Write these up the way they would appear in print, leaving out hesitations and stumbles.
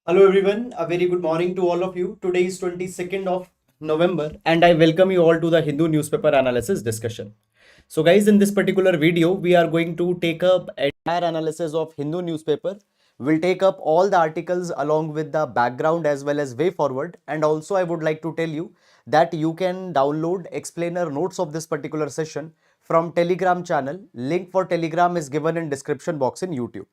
Hello everyone, a very good morning to all of you. Today is 22nd of November and I welcome you all to the Hindu newspaper analysis discussion. So guys, in this particular video, we are going to take up entire analysis of Hindu newspaper. We'll take up all the articles along with the background as well as way forward. And also I would like to tell you that you can download explainer notes of this particular session from Telegram channel. Link for Telegram is given in description box in YouTube.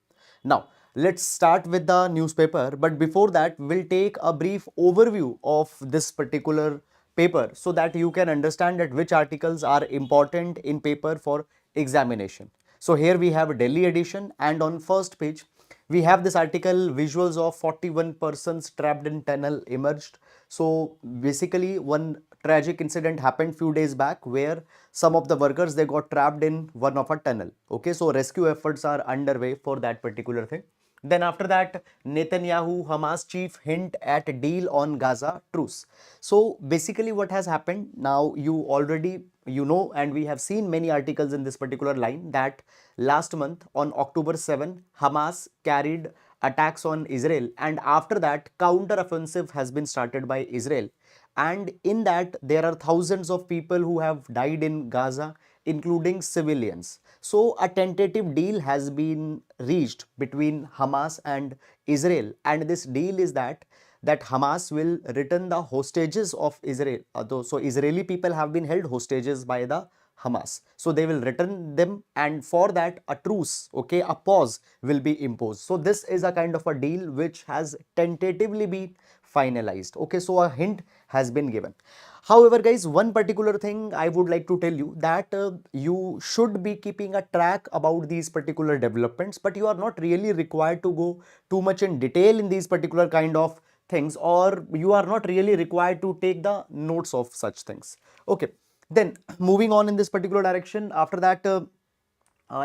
Now, let's start with the newspaper. But before that, we'll take a brief overview of this particular paper so that you can understand that which articles are important in paper for examination. So here we have a Delhi edition, and on first page we have this article, visuals of 41 persons trapped in tunnel emerged. So basically one tragic incident happened few days back where some of the workers, they got trapped in one of a tunnel. Okay, so rescue efforts are underway for that particular thing. Then after that, Netanyahu, Hamas chief hint at deal on Gaza truce. So basically what has happened now, you already know, and we have seen many articles in this particular line, that last month on October 7, Hamas carried attacks on Israel, and after that counter offensive has been started by Israel, and in that there are thousands of people who have died in Gaza, including civilians. So a tentative deal has been reached between Hamas and Israel, and this deal is that Hamas will return the hostages of Israel. So Israeli people have been held hostages by the Hamas. So they will return them, and for that a truce, okay, a pause will be imposed. So this is a kind of a deal which has tentatively been finalized. Okay, so a hint has been given. However, guys, one particular thing I would like to tell you, that you should be keeping a track about these particular developments, but you are not really required to go too much in detail in these particular kind of things, or you are not really required to take the notes of such things. Okay, then moving on in this particular direction, after that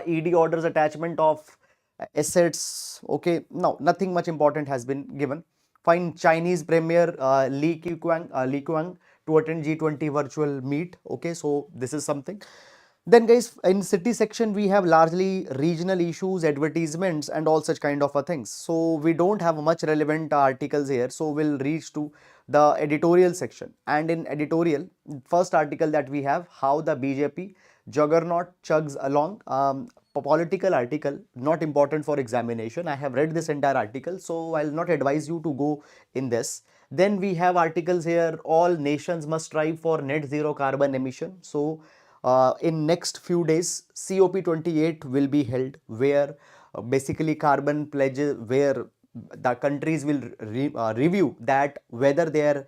ED orders attachment of assets. Okay, now nothing much important has been given. Fine, Chinese Premier Li Qiang to attend G20 virtual meet. Okay, so this is something. Then guys, in city section we have largely regional issues, advertisements and all such kind of a things. So we don't have much relevant articles here. So we'll reach to the editorial section. And in editorial, first article that we have, how the BJP juggernaut chugs along. Political article, not important for examination. I have read this entire article, so I'll not advise you to go in this. Then we have articles here, all nations must strive for net zero carbon emission. So in next few days, COP28 will be held, where basically carbon pledges, where the countries will review that whether their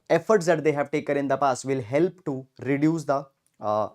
efforts that they have taken in the past will help to reduce the uh,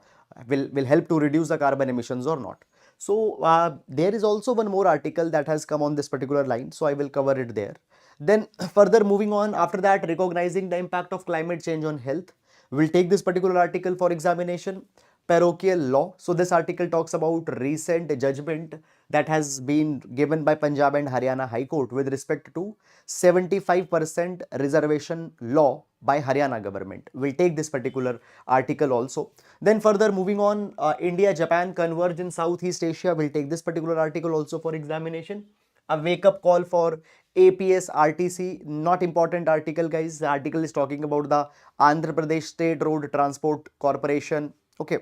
carbon emissions or not. So there is also one more article that has come on this particular line, so I will cover it there. Then further moving on, after that, recognizing the impact of climate change on health. We'll take this particular article for examination. Parochial law. So this article talks about recent judgment that has been given by Punjab and Haryana High Court with respect to 75% reservation law by Haryana government. We'll take this particular article also. Then further moving on, India, Japan converge in Southeast Asia. We'll take this particular article also for examination. A wake-up call for APS RTC, not important article, guys. The article is talking about the Andhra Pradesh State Road Transport Corporation. Okay,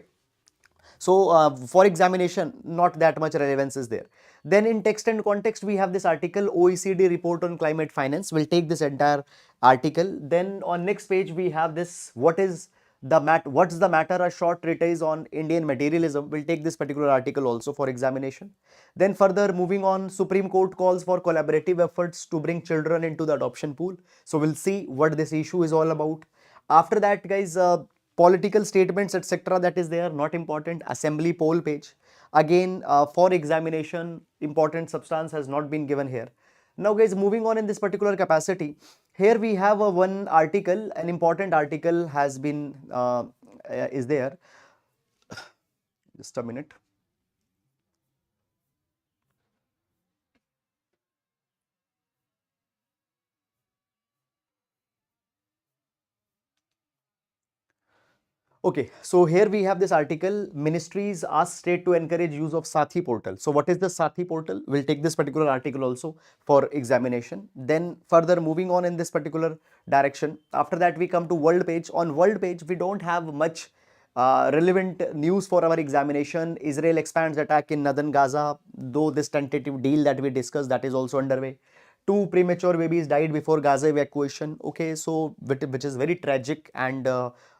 so for examination, not that much relevance is there. Then in text and context, we have this article, OECD report on climate finance. We'll take this entire article. Then on next page, we have this, what's the matter, a short treatise on Indian materialism. We'll take this particular article also for examination. Then further moving on, Supreme Court calls for collaborative efforts to bring children into the adoption pool. So we'll see what this issue is all about. After that, guys, political statements, etc., that is there, not important. Assembly poll page, again for examination, important substance has not been given here. Now guys, moving on in this particular capacity, here we have one article, an important article has been is there. Just a minute. Okay, so here we have this article, ministries ask state to encourage use of SATHEE portal. So what is the SATHEE portal? We'll take this particular article also for examination. Then further moving on in this particular direction. After that we come to world page. On world page we don't have much relevant news for our examination. Israel expands attack in northern Gaza, though this tentative deal that we discussed, that is also underway. Two premature babies died before Gaza evacuation. Okay, so which is very tragic and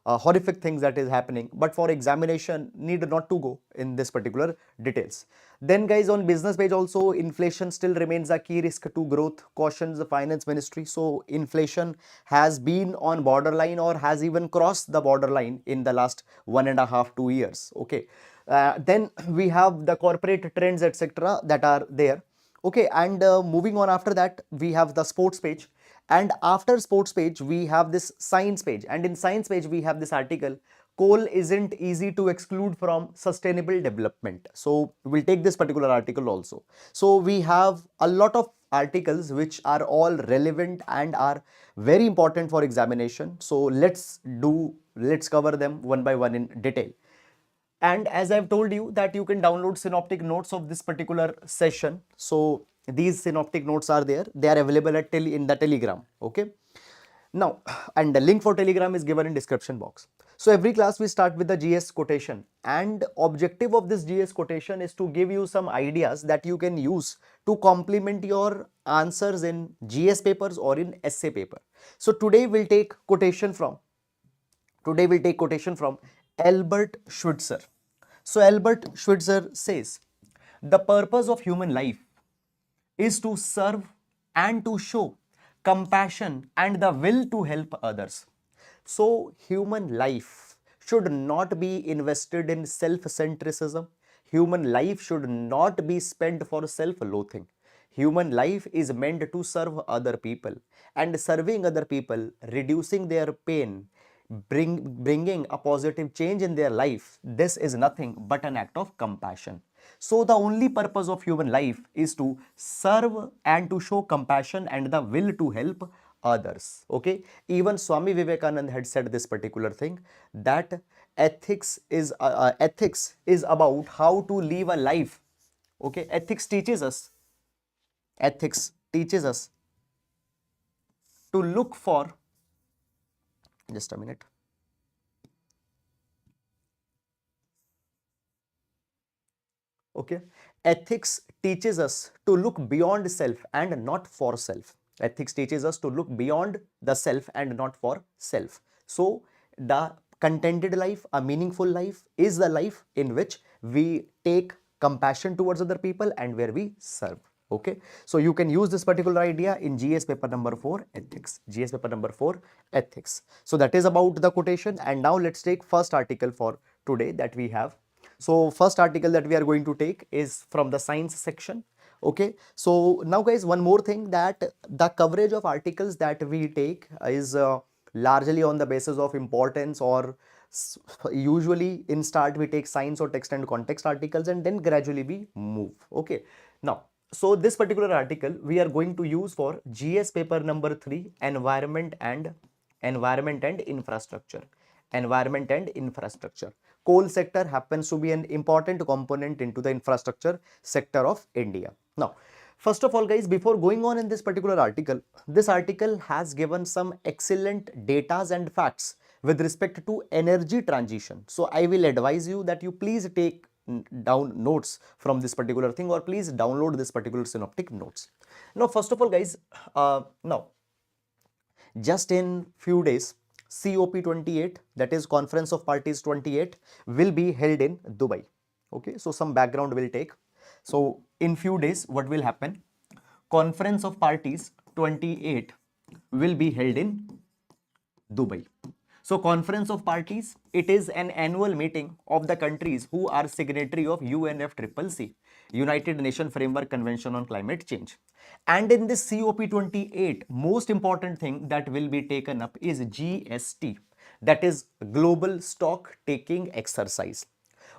horrific things that is happening. But for examination, need not to go in this particular details. Then guys, on business page also, inflation still remains a key risk to growth, cautions the finance ministry. So inflation has been on borderline or has even crossed the borderline in the last 1.5 2 years. Okay, then we have the corporate trends etc. that are there. Okay, and moving on after that, we have the sports page. And after sports page, we have this science page. And in science page, we have this article, coal isn't easy to exclude from sustainable development. So we'll take this particular article also. So we have a lot of articles which are all relevant and are very important for examination. So let's cover them one by one in detail. And as I've told you that you can download synoptic notes of this particular session. So these synoptic notes are there. They are available at in the Telegram. Okay. Now, and the link for Telegram is given in description box. So every class we start with the GS quotation, and objective of this GS quotation is to give you some ideas that you can use to complement your answers in GS papers or in essay paper. So today we'll take quotation from Albert Schweitzer. So Albert Schweitzer says, the purpose of human life is to serve and to show compassion and the will to help others. So human life should not be invested in self-centricism. Human life should not be spent for self-loathing. Human life is meant to serve other people, and serving other people, reducing their pain, bringing a positive change in their life, this is nothing but an act of compassion. So the only purpose of human life is to serve and to show compassion and the will to help others. Okay, even Swami Vivekananda had said this particular thing, that ethics is about how to live a life. Okay, ethics teaches us to look for, just a minute. Okay, ethics teaches us to look beyond self and not for self. Ethics teaches us to look beyond the self and not for self. So the contented life, a meaningful life, is the life in which we take compassion towards other people and where we serve. Okay, so you can use this particular idea in GS paper number 4 ethics. GS paper number 4 ethics. So that is about the quotation. And now let's take first article for today that we have. So first article that we are going to take is from the science section. Okay, so now guys, one more thing, that the coverage of articles that we take is largely on the basis of importance, or usually in start we take science or text and context articles and then gradually we move. Okay, now so this particular article we are going to use for GS paper number 3, environment and infrastructure. Environment and infrastructure. Coal sector happens to be an important component into the infrastructure sector of India. Now, first of all guys, before going on in this particular article, this article has given some excellent data and facts with respect to energy transition. So I will advise you that you please take down notes from this particular thing, or please download this particular synoptic notes. Now, first of all guys, now just in few days, COP28, that is Conference of Parties 28, will be held in Dubai. Okay, so some background will take. So in few days, what will happen? Conference of Parties 28 will be held in Dubai. So Conference of Parties, it is an annual meeting of the countries who are signatory of UNFCCC, United Nations Framework Convention on Climate Change. And in this COP28, most important thing that will be taken up is GST, that is Global Stock Taking Exercise.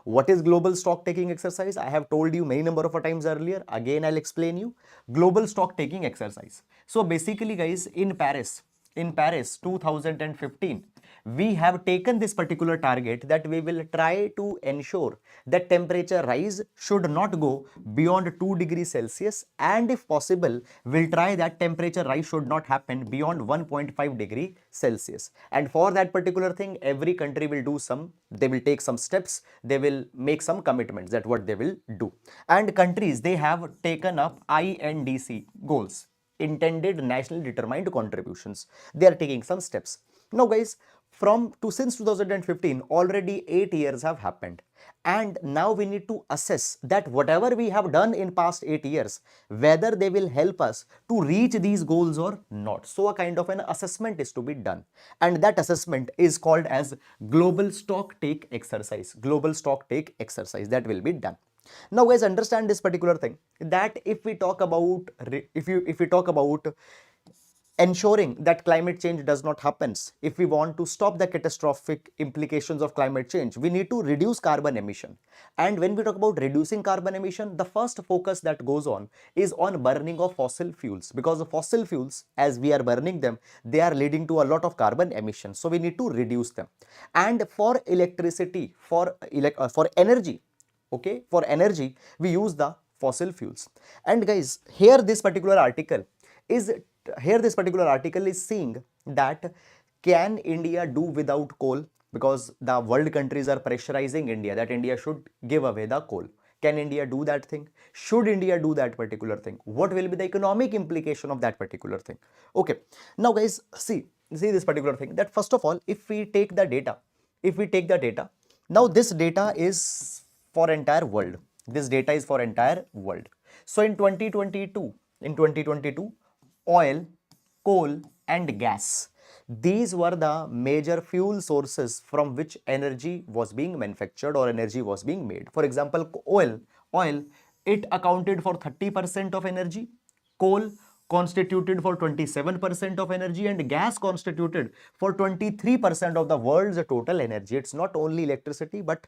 What is Global Stock Taking Exercise? I have told you many number of times earlier. Again, I'll explain you. Global Stock Taking Exercise. So basically guys, in Paris, in Paris 2015, we have taken this particular target that we will try to ensure that temperature rise should not go beyond 2 degrees Celsius, and if possible, we'll try that temperature rise should not happen beyond 1.5 degree Celsius. And for that particular thing, every country will do they will take some steps, they will make some commitments that what they will do. And countries, they have taken up INDC goals, intended nationally determined contributions. They are taking some steps. Now guys, since 2015, already 8 years have happened, and now we need to assess that whatever we have done in past 8 years, whether they will help us to reach these goals or not. So a kind of an assessment is to be done, and that assessment is called as global stock take exercise. Global stock take exercise that will be done. Now guys, understand this particular thing, that if we talk about ensuring that climate change does not happen, if we want to stop the catastrophic implications of climate change, we need to reduce carbon emission. And when we talk about reducing carbon emission, the first focus that goes on is on burning of fossil fuels, because the fossil fuels, as we are burning them, they are leading to a lot of carbon emissions, so we need to reduce them. And for electricity, for energy, okay, for energy, we use the fossil fuels. And guys, here this particular article is seeing that can India do without coal, because the world countries are pressurizing India that India should give away the coal. Can India do that thing? Should India do that particular thing? What will be the economic implication of that particular thing? Okay, now guys, see this particular thing, that first of all, if we take the data, now this data is for entire world. This data is for entire world. So in 2022, oil, coal and gas, these were the major fuel sources from which energy was being manufactured or energy was being made. For example, oil, it accounted for 30% of energy, coal constituted for 27% of energy, and gas constituted for 23% of the world's total energy. It's not only electricity, but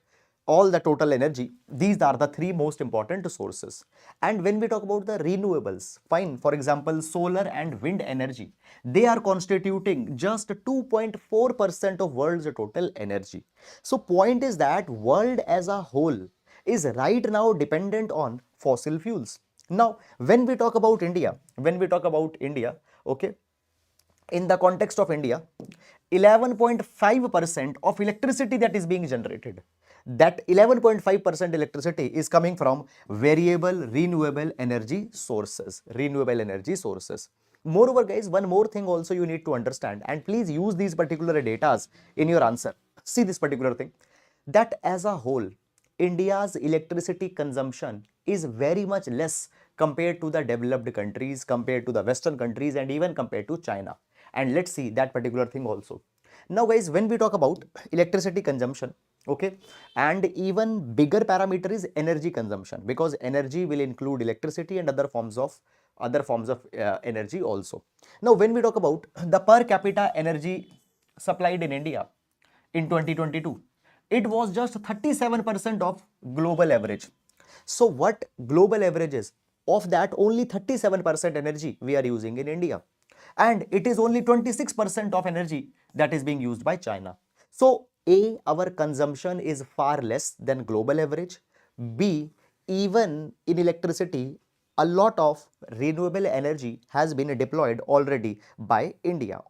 all the total energy. These are the three most important sources. And when we talk about the renewables, fine, for example, solar and wind energy, they are constituting just 2.4% of world's total energy. So point is that world as a whole is right now dependent on fossil fuels. Now, when we talk about India, okay, in the context of India, 11.5% of electricity that is being generated, that 11.5% electricity is coming from variable renewable energy sources. Moreover guys, one more thing also you need to understand, and please use these particular datas in your answer. See this particular thing, that as a whole, India's electricity consumption is very much less compared to the developed countries, compared to the Western countries, and even compared to China. And let's see that particular thing also. Now guys, when we talk about electricity consumption, okay, and even bigger parameter is energy consumption, because energy will include electricity and other forms of energy also. Now when we talk about the per capita energy supplied in India in 2022, it was just 37% of global average. So what global average is? Of that, only 37% energy we are using in India, and it is only 26% of energy that is being used by China. So A, our consumption is far less than global average. B, even in electricity, a lot of renewable energy has been deployed already by India.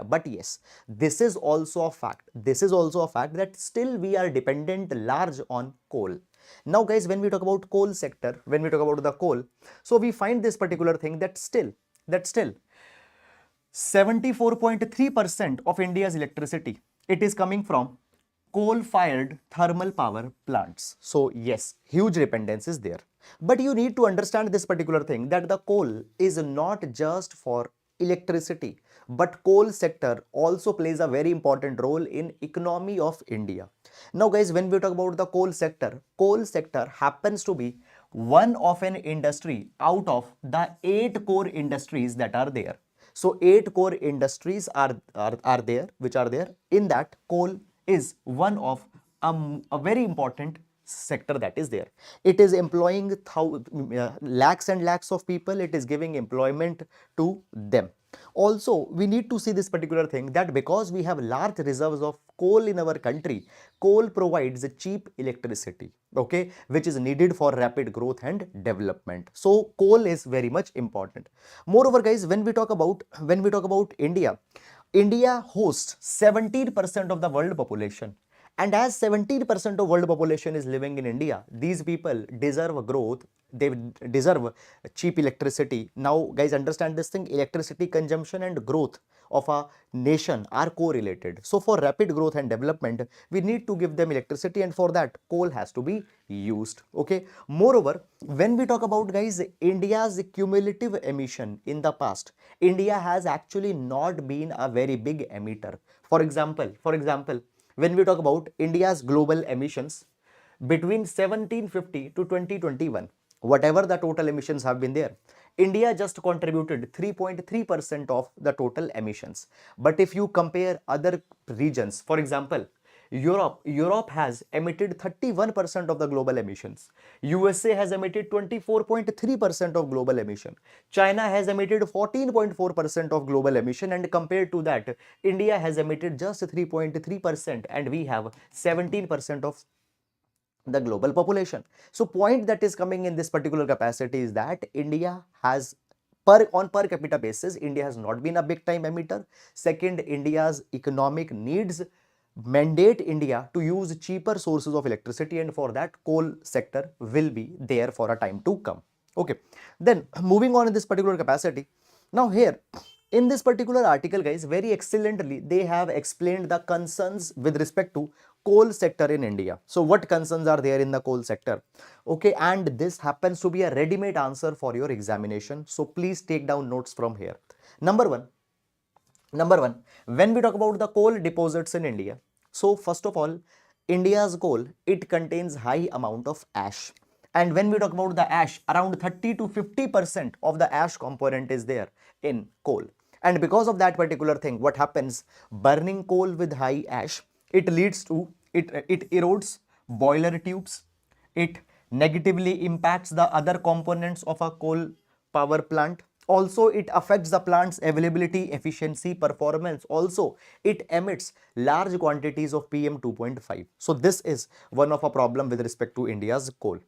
But yes, this is also a fact that still we are dependent large on coal. Now guys, when we talk about coal sector, when we talk about the coal, so we find this particular thing that still 74.3% of India's electricity, it is coming from coal-fired thermal power plants. So yes, huge dependence is there. But you need to understand this particular thing, that the coal is not just for electricity, but coal sector also plays a very important role in economy of India. Now guys, when we talk about the coal sector happens to be one of an industry out of the 8 core industries that are there. So 8 core industries are there, which are there. In that, coal is one of a very important sector that is there. It is employing lakhs and lakhs of people. It is giving employment to them. Also, we need to see this particular thing, that because we have large reserves of coal in our country, coal provides cheap electricity, okay, which is needed for rapid growth and development. So coal is very much important. Moreover, guys, when we talk about India, India hosts 17% of the world population. And as 17% of world population is living in India, these people deserve growth, they deserve cheap electricity. Now, guys, understand this thing, electricity consumption and growth of a nation are correlated. So for rapid growth and development, we need to give them electricity, and for that, coal has to be used. Okay. Moreover, when we talk about, guys, India's cumulative emission in the past, India has actually not been a very big emitter. For example, when we talk about India's global emissions between 1750 to 2021, whatever the total emissions have been there, India just contributed 3.3% of the total emissions. But if you compare other regions, for example, Europe has emitted 31% of the global emissions. USA has emitted 24.3% of global emission. China has emitted 14.4% of global emission, and compared to that, India has emitted just 3.3% and we have 17% of the global population. So point that is coming in this particular capacity is that India has on per capita basis, India has not been a big time emitter. Second, India's economic needs mandate India to use cheaper sources of electricity, and for that, coal sector will be there for a time to come. Okay, then moving on in this particular capacity. Now here in this particular article, guys, very excellently they have explained the concerns with respect to coal sector in India. So what concerns are there in the coal sector? Okay, and this happens to be a ready-made answer for your examination. So please take down notes from here. Number one, when we talk about the coal deposits in India, so first of all, India's coal, it contains high amount of ash. And when we talk about the ash, around 30 to 50% of the ash component is there in coal. And because of that particular thing, what happens? Burning coal with high ash, it leads to, it erodes boiler tubes, it negatively impacts the other components of a coal power plant. Also, it affects the plant's availability, efficiency, performance. Also, it emits large quantities of PM 2.5. So this is one of a problem with respect to India's coal.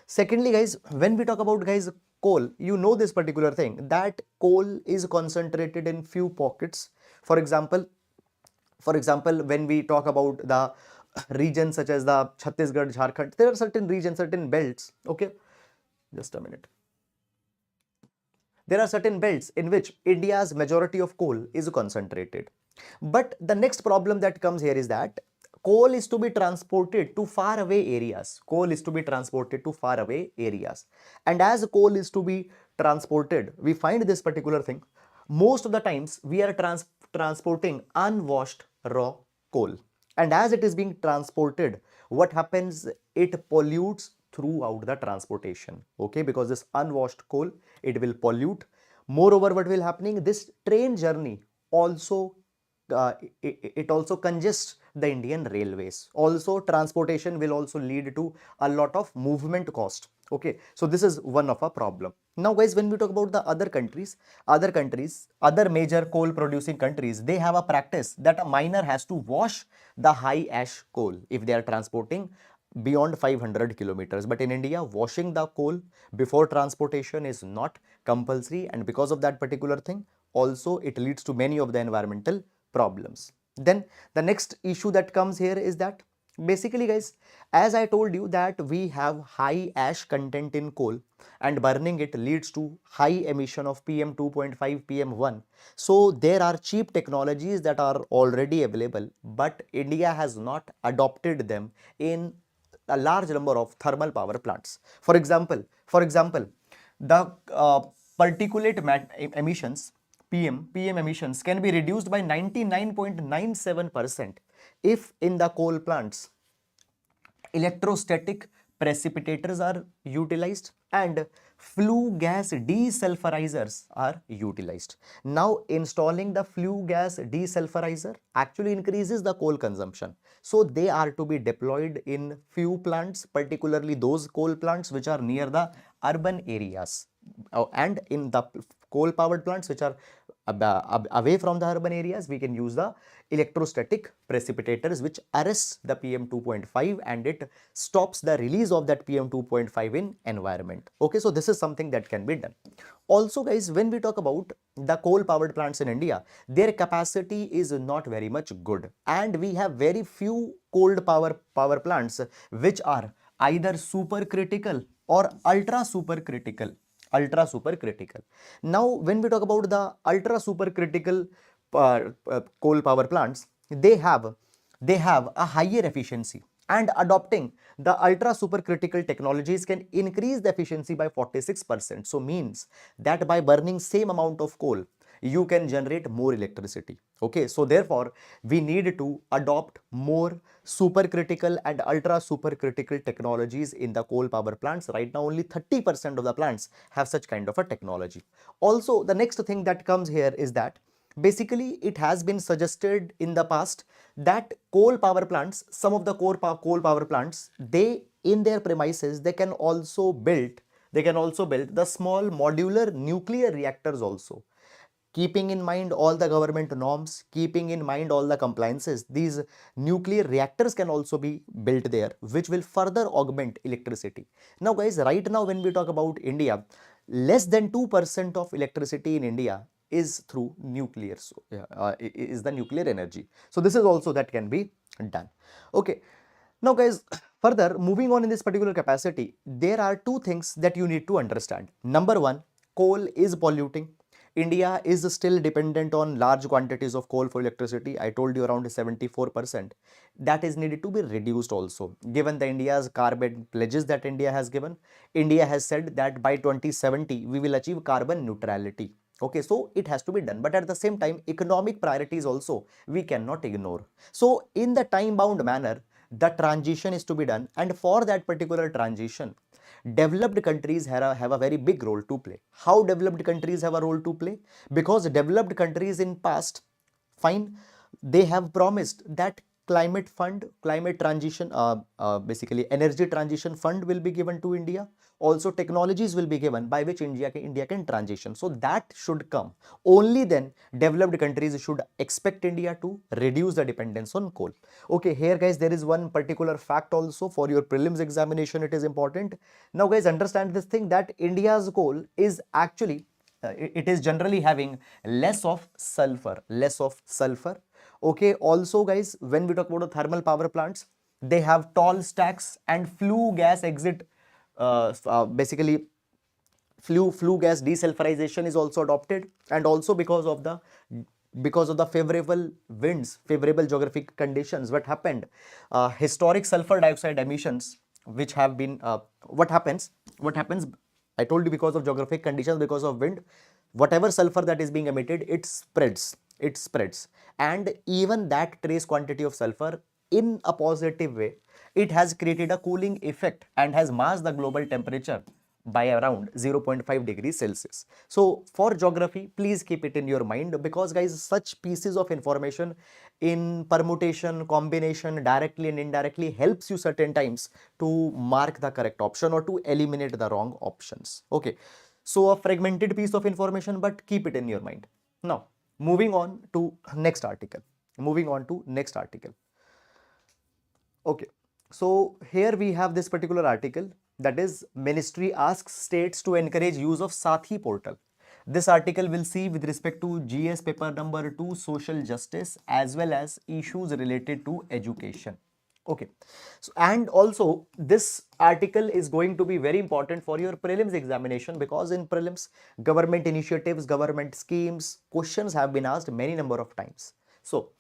Secondly, guys, when we talk about, guys, coal, you know this particular thing, that coal is concentrated in few pockets. For example, when we talk about the regions such as the Chhattisgarh, Jharkhand, there are certain regions, certain belts. Okay, just a minute. There are certain belts in which India's majority of coal is concentrated. But the next problem that comes here is that coal is to be transported to far away areas. Coal is to be transported to far away areas. And as coal is to be transported, we find this particular thing. Most of the times we are transporting unwashed raw coal. And as it is being transported, what happens? It pollutes throughout the transportation. Okay, because this unwashed coal, it will pollute. Moreover, what will happening? This train journey also it also congests the Indian railways. Also, transportation will also lead to a lot of movement cost. Okay, so this is one of a problem. Now, guys, when we talk about the other major coal producing countries, they have a practice that a miner has to wash the high ash coal if they are transporting beyond 500 kilometers. But in India, washing the coal before transportation is not compulsory, and because of that particular thing, also it leads to many of the environmental problems. Then the next issue that comes here is that basically, guys, as I told you that we have high ash content in coal and burning it leads to high emission of PM 2.5, PM1. So there are cheap technologies that are already available, but India has not adopted them in a large number of thermal power plants. For example, the particulate emissions, PM emissions can be reduced by 99.97% if in the coal plants electrostatic precipitators are utilized, and flue gas desulfurizers are utilized. Now, installing the flue gas desulfurizer actually increases the coal consumption. So, they are to be deployed in few plants, particularly those coal plants which are near the urban areas. And in the coal powered plants which are away from the urban areas, we can use the electrostatic precipitators which arrests the PM 2.5 and it stops the release of that PM 2.5 in environment. Okay, so this is something that can be done. Also guys, when we talk about the coal powered plants in India, their capacity is not very much good, and we have very few coal power plants which are either supercritical or ultra supercritical. Now, when we talk about the ultra supercritical coal power plants, they have a higher efficiency, and adopting the ultra supercritical technologies can increase the efficiency by 46%. So means that by burning same amount of coal, you can generate more electricity. Okay, so therefore we need to adopt more supercritical and ultra supercritical technologies in the coal power plants. Right now only 30% of the plants have such kind of a technology. Also, the next thing that comes here is that basically it has been suggested in the past that coal power plants, some of the coal power plants, they in their premises they can also build the small modular nuclear reactors also. Keeping in mind all the government norms, keeping in mind all the compliances, these nuclear reactors can also be built there, which will further augment electricity. Now guys, right now when we talk about India, less than 2% of electricity in India is through nuclear, so is the nuclear energy. So this is also that can be done. Okay, now guys, further moving on in this particular capacity, there are two things that you need to understand. Number one, coal is polluting. India is still dependent on large quantities of coal for electricity. I told you around 74%. That is needed to be reduced also. Given the India's carbon pledges that India has given, India has said that by 2070 we will achieve carbon neutrality. Okay, so it has to be done. But at the same time, economic priorities also we cannot ignore. So in the time bound manner, the transition is to be done, and for that particular transition, developed countries have a very big role to play. How developed countries have a role to play? Because developed countries in past, fine, they have promised that climate fund, climate transition, basically energy transition fund will be given to India. Also technologies will be given by which India can transition. So that should come. Only then developed countries should expect India to reduce the dependence on coal. Okay, here guys, there is one particular fact also for your prelims examination. It is important. Now guys, understand this thing that India's coal is actually, it is generally having less of sulfur. Okay, also guys, when we talk about the thermal power plants, they have tall stacks and flue gas exit, basically flue gas desulfurization is also adopted, and also because of the favorable winds, favorable geographic conditions, what happened, historic sulfur dioxide emissions which have been, what happens, I told you, because of geographic conditions, because of wind, whatever sulfur that is being emitted, it spreads, and even that trace quantity of sulfur in a positive way, it has created a cooling effect and has masked the global temperature by around 0.5 degrees Celsius. So for geography, please keep it in your mind, because guys, such pieces of information in permutation, combination, directly and indirectly helps you certain times to mark the correct option or to eliminate the wrong options. Okay, so a fragmented piece of information, but keep it in your mind. Now, moving on to next article. Okay, so here we have this particular article, that is, Ministry asks states to encourage use of SATHEE portal. This article will see with respect to GS paper number 2, social justice, as well as issues related to education. Okay, so and also this article is going to be very important for your prelims examination, because in prelims, government initiatives, government schemes, questions have been asked many number of times. So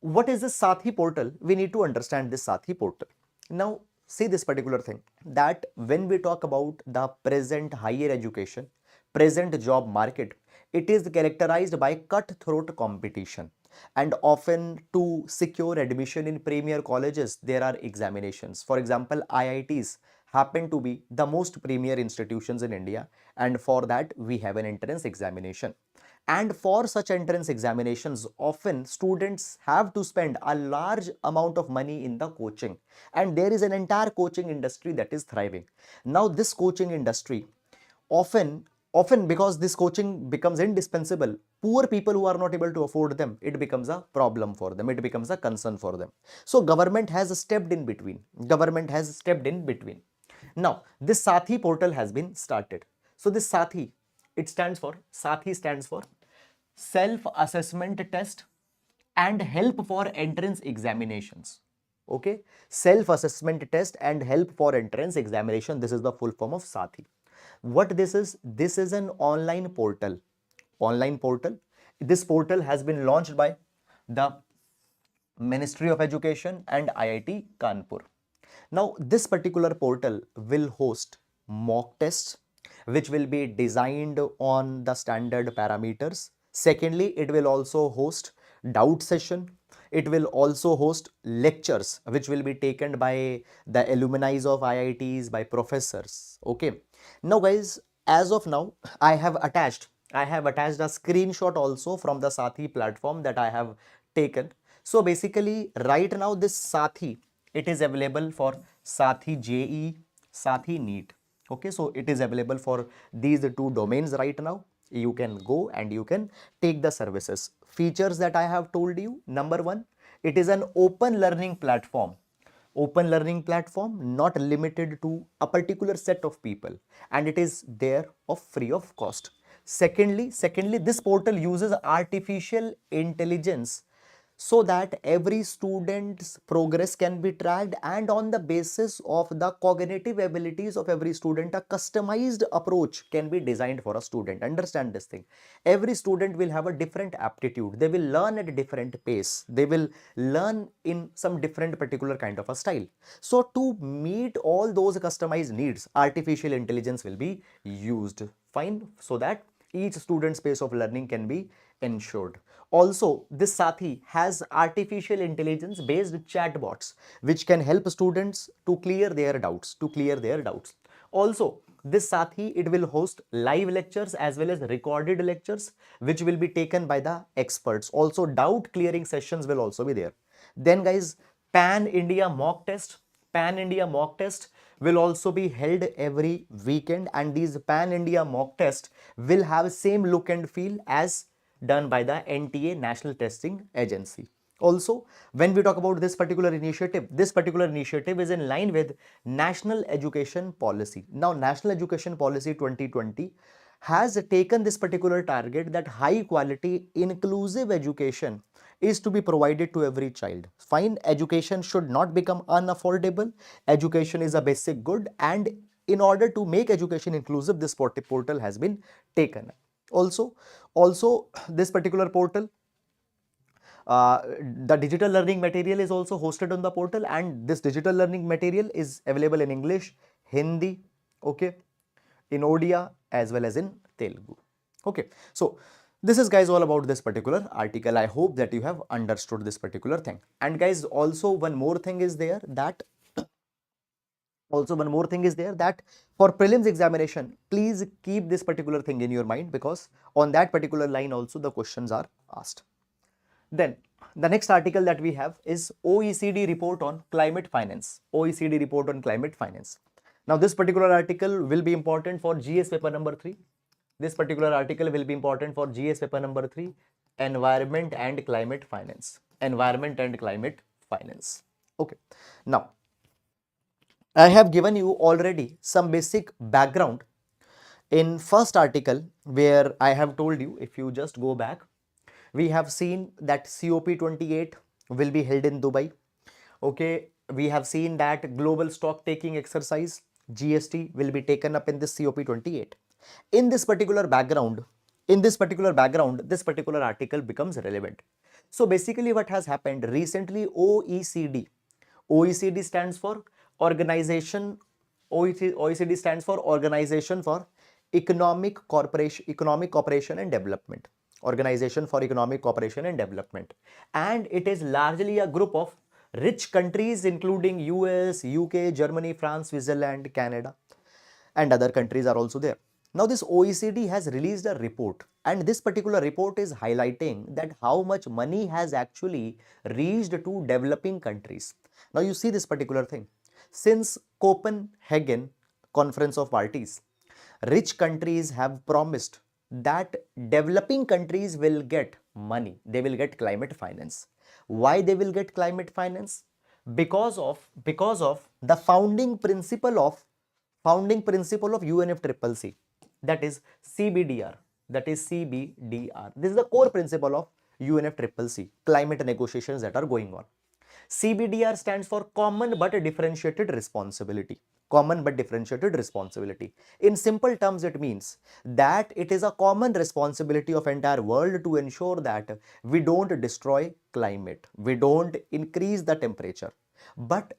what is this SATHEE portal? We need to understand this SATHEE portal. Now, see this particular thing, that when we talk about the present higher education, present job market, it is characterized by cutthroat competition, and often to secure admission in premier colleges, there are examinations. For example, IITs happen to be the most premier institutions in India, and for that we have an entrance examination. And for such entrance examinations, often students have to spend a large amount of money in the coaching, and there is an entire coaching industry that is thriving. Now this coaching industry, often because this coaching becomes indispensable, poor people who are not able to afford them, it becomes a problem for them, it becomes a concern for them. So government has stepped in between. Now this SATHEE portal has been started. So this SATHEE, SATHEE stands for self assessment test and help for entrance examinations. Okay, self assessment test and help for entrance examination, this is the full form of SATHEE. What this is an online portal. This portal has been launched by the Ministry of Education and IIT Kanpur. Now this particular portal will host mock tests which will be designed on the standard parameters. Secondly, it will also host doubt session. It will also host lectures which will be taken by the alumni of IITs, by professors. Okay. Now guys, as of now, I have attached a screenshot also from the SATHEE platform that I have taken. So basically right now this SATHEE, it is available for SATHEE JE, SATHEE NEET. Okay, so it is available for these two domains right now. You can go and you can take the services. Features that I have told you, number one, it is an open learning platform. Not limited to a particular set of people, and it is there of free of cost. Secondly, this portal uses artificial intelligence so that every student's progress can be tracked, and on the basis of the cognitive abilities of every student, a customized approach can be designed for a student. Understand this thing. Every student will have a different aptitude. They will learn at a different pace. They will learn in some different particular kind of a style. So to meet all those customized needs, artificial intelligence will be used. Fine. So that each student's pace of learning can be ensured. Also, this SATHEE has artificial intelligence based chatbots which can help students to clear their doubts. Also, this SATHEE, it will host live lectures as well as recorded lectures which will be taken by the experts. Also, doubt clearing sessions will also be there. Then guys, Pan India mock test will also be held every weekend, and these Pan India mock test will have same look and feel as done by the NTA, National Testing Agency. Also, when we talk about this particular initiative is in line with National Education Policy. Now, National Education Policy 2020 has taken this particular target that high quality inclusive education is to be provided to every child. Fine, education should not become unaffordable. Education is a basic good, and in order to make education inclusive, this portal has been taken. Also this particular portal, the digital learning material is also hosted on the portal, and this digital learning material is available in English, Hindi, okay, in Odia as well as in Telugu. Okay, so this is guys all about this particular article. I hope that you have understood this particular thing. And guys, also one more thing is there that for prelims examination, please keep this particular thing in your mind, because on that particular line also the questions are asked. Then the next article that we have is OECD report on climate finance. Now this particular article will be important for GS paper number 3. Environment and climate finance. Okay. Now, I have given you already some basic background in first article, where I have told you, if you just go back, we have seen that COP28 will be held in Dubai. Okay, we have seen that global stock taking exercise, GST, will be taken up in this COP28. In this particular background, this particular article becomes relevant. So basically what has happened recently, OECD stands for Organization for Economic Cooperation and Development. And it is largely a group of Rich countries including US, UK, Germany, France, Switzerland, Canada, and other countries are also there. Now this OECD has released a report, and this particular report is highlighting that how much money has actually reached to developing countries. Now you see this particular thing. Since Copenhagen Conference of Parties, rich countries have promised that developing countries will get money, they will get climate finance. Why they will get climate finance? Because of the founding principle of UNFCCC, that is CBDR, this is the core principle of UNFCCC climate negotiations that are going on. CBDR stands for common but differentiated responsibility. Common but differentiated responsibility. In simple terms, it means that it is a common responsibility of entire world to ensure that we don't destroy climate, we don't increase the temperature. But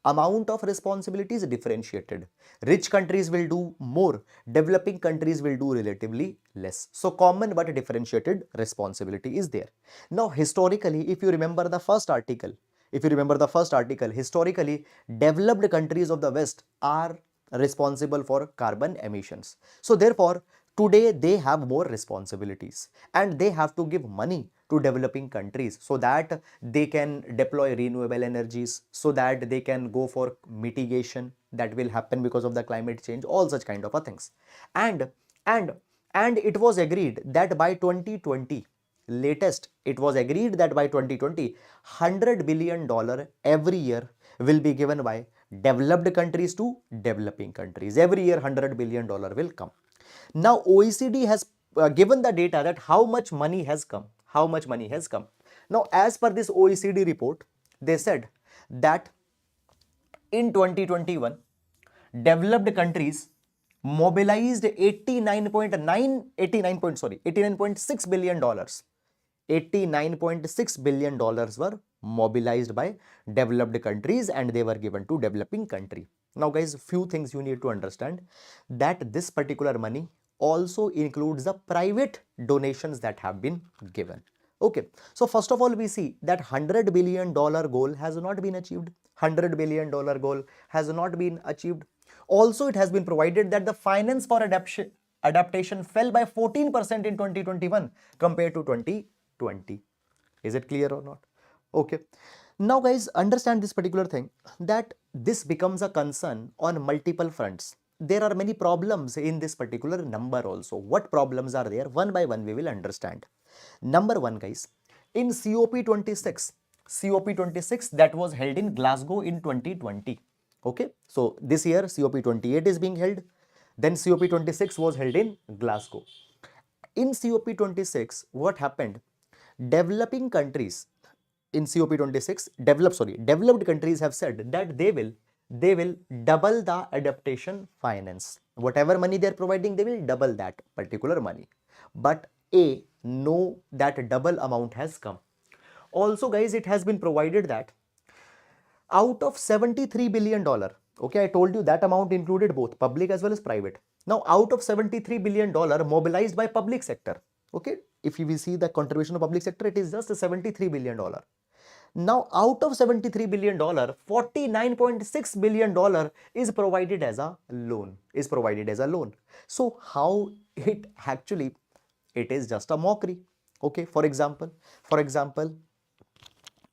amount of responsibility is differentiated. Rich countries will do more, developing countries will do relatively less. So common but differentiated responsibility is there. Now historically, if you remember the first article, historically, developed countries of the West are responsible for carbon emissions. So therefore, today they have more responsibilities and they have to give money to developing countries so that they can deploy renewable energies, so that they can go for mitigation that will happen because of the climate change, all such kind of things. And and and it was agreed that by 2020, it was agreed that by 2020, $100 billion every year will be given by developed countries to developing countries. Every year $100 billion will come. Now OECD has given the data that how much money has come. Now as per this OECD report, they said that in 2021, developed countries mobilized 89.6 billion dollars. $89.6 billion were mobilized by developed countries and they were given to developing country. Now guys, few things you need to understand, that this particular money also includes the private donations that have been given. Okay, so first of all, we see that $100 billion goal has not been achieved. $100 billion goal has not been achieved. Also, it has been provided that the finance for adaptation fell by 14% in 2021 compared to 2020. Is it clear or not? Okay. Now guys, understand this particular thing, that this becomes a concern on multiple fronts. There are many problems in this particular number also. What problems are there? One by one we will understand. Number one guys, in COP26 that was held in Glasgow in 2020. Okay, so this year COP28 is being held, then COP26 was held in Glasgow. In COP26, what happened? Developing countries in COP26, developed countries have said that they will double the adaptation finance. Whatever money they are providing, they will double that particular money. But no, that double amount has come. Also guys, it has been provided that out of $73 billion, okay, I told you that amount included both public as well as private. Now out of $73 billion mobilized by public sector, okay, if you will see the contribution of public sector, it is just $73 billion. Now out of $73 billion, $49.6 billion is provided as a loan, So how it actually, it is just a mockery. Okay, for example,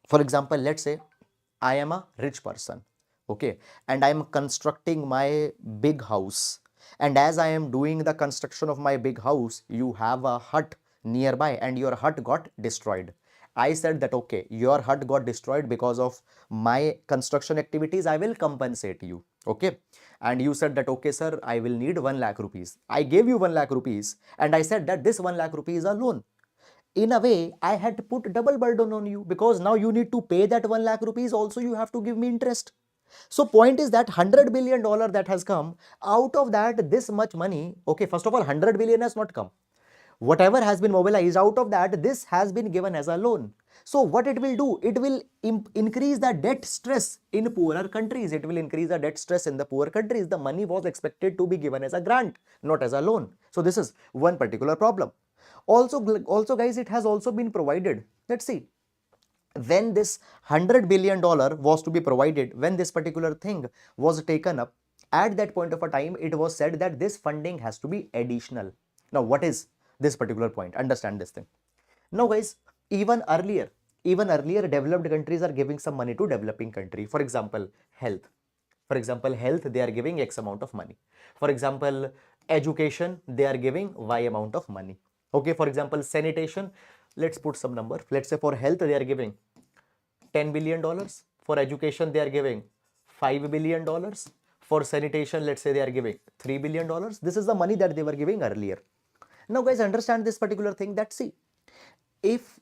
let's say I am a rich person, okay, and I am constructing my big house. And as I am doing the construction of my big house, you have a hut nearby and your hut got destroyed. I said that, okay, your hut got destroyed because of my construction activities, I will compensate you. Okay. And you said that, okay, sir, I will need 1 lakh rupees. I gave you 1 lakh rupees and I said that this 1 lakh rupees is a loan. In a way, I had to put double burden on you because now you need to pay that 1 lakh rupees. Also, you have to give me interest. So point is that $100 billion that has come, out of that, this much money, okay, first of all, 100 billion has not come. Whatever has been mobilized, out of that, this has been given as a loan. So what it will do? It will increase the debt stress in poorer countries. It will increase the debt stress in the poor countries. The money was expected to be given as a grant, not as a loan. So this is one particular problem. Also guys, it has also been provided. Let's see. when this $100 billion was to be provided, when this particular thing was taken up, at that point of a time, it was said that this funding has to be additional. Now, what is this particular point? Understand this thing. Now, guys, even earlier, developed countries are giving some money to developing country. For example, health. For example, health, they are giving X amount of money. For example, education, they are giving Y amount of money. Okay, for example, sanitation, let's put some number. Let's say for health, they are giving $10 billion. For education, they are giving $5 billion. For sanitation, let's say they are giving $3 billion. This is the money that they were giving earlier. Now, guys, understand this particular thing that, see, if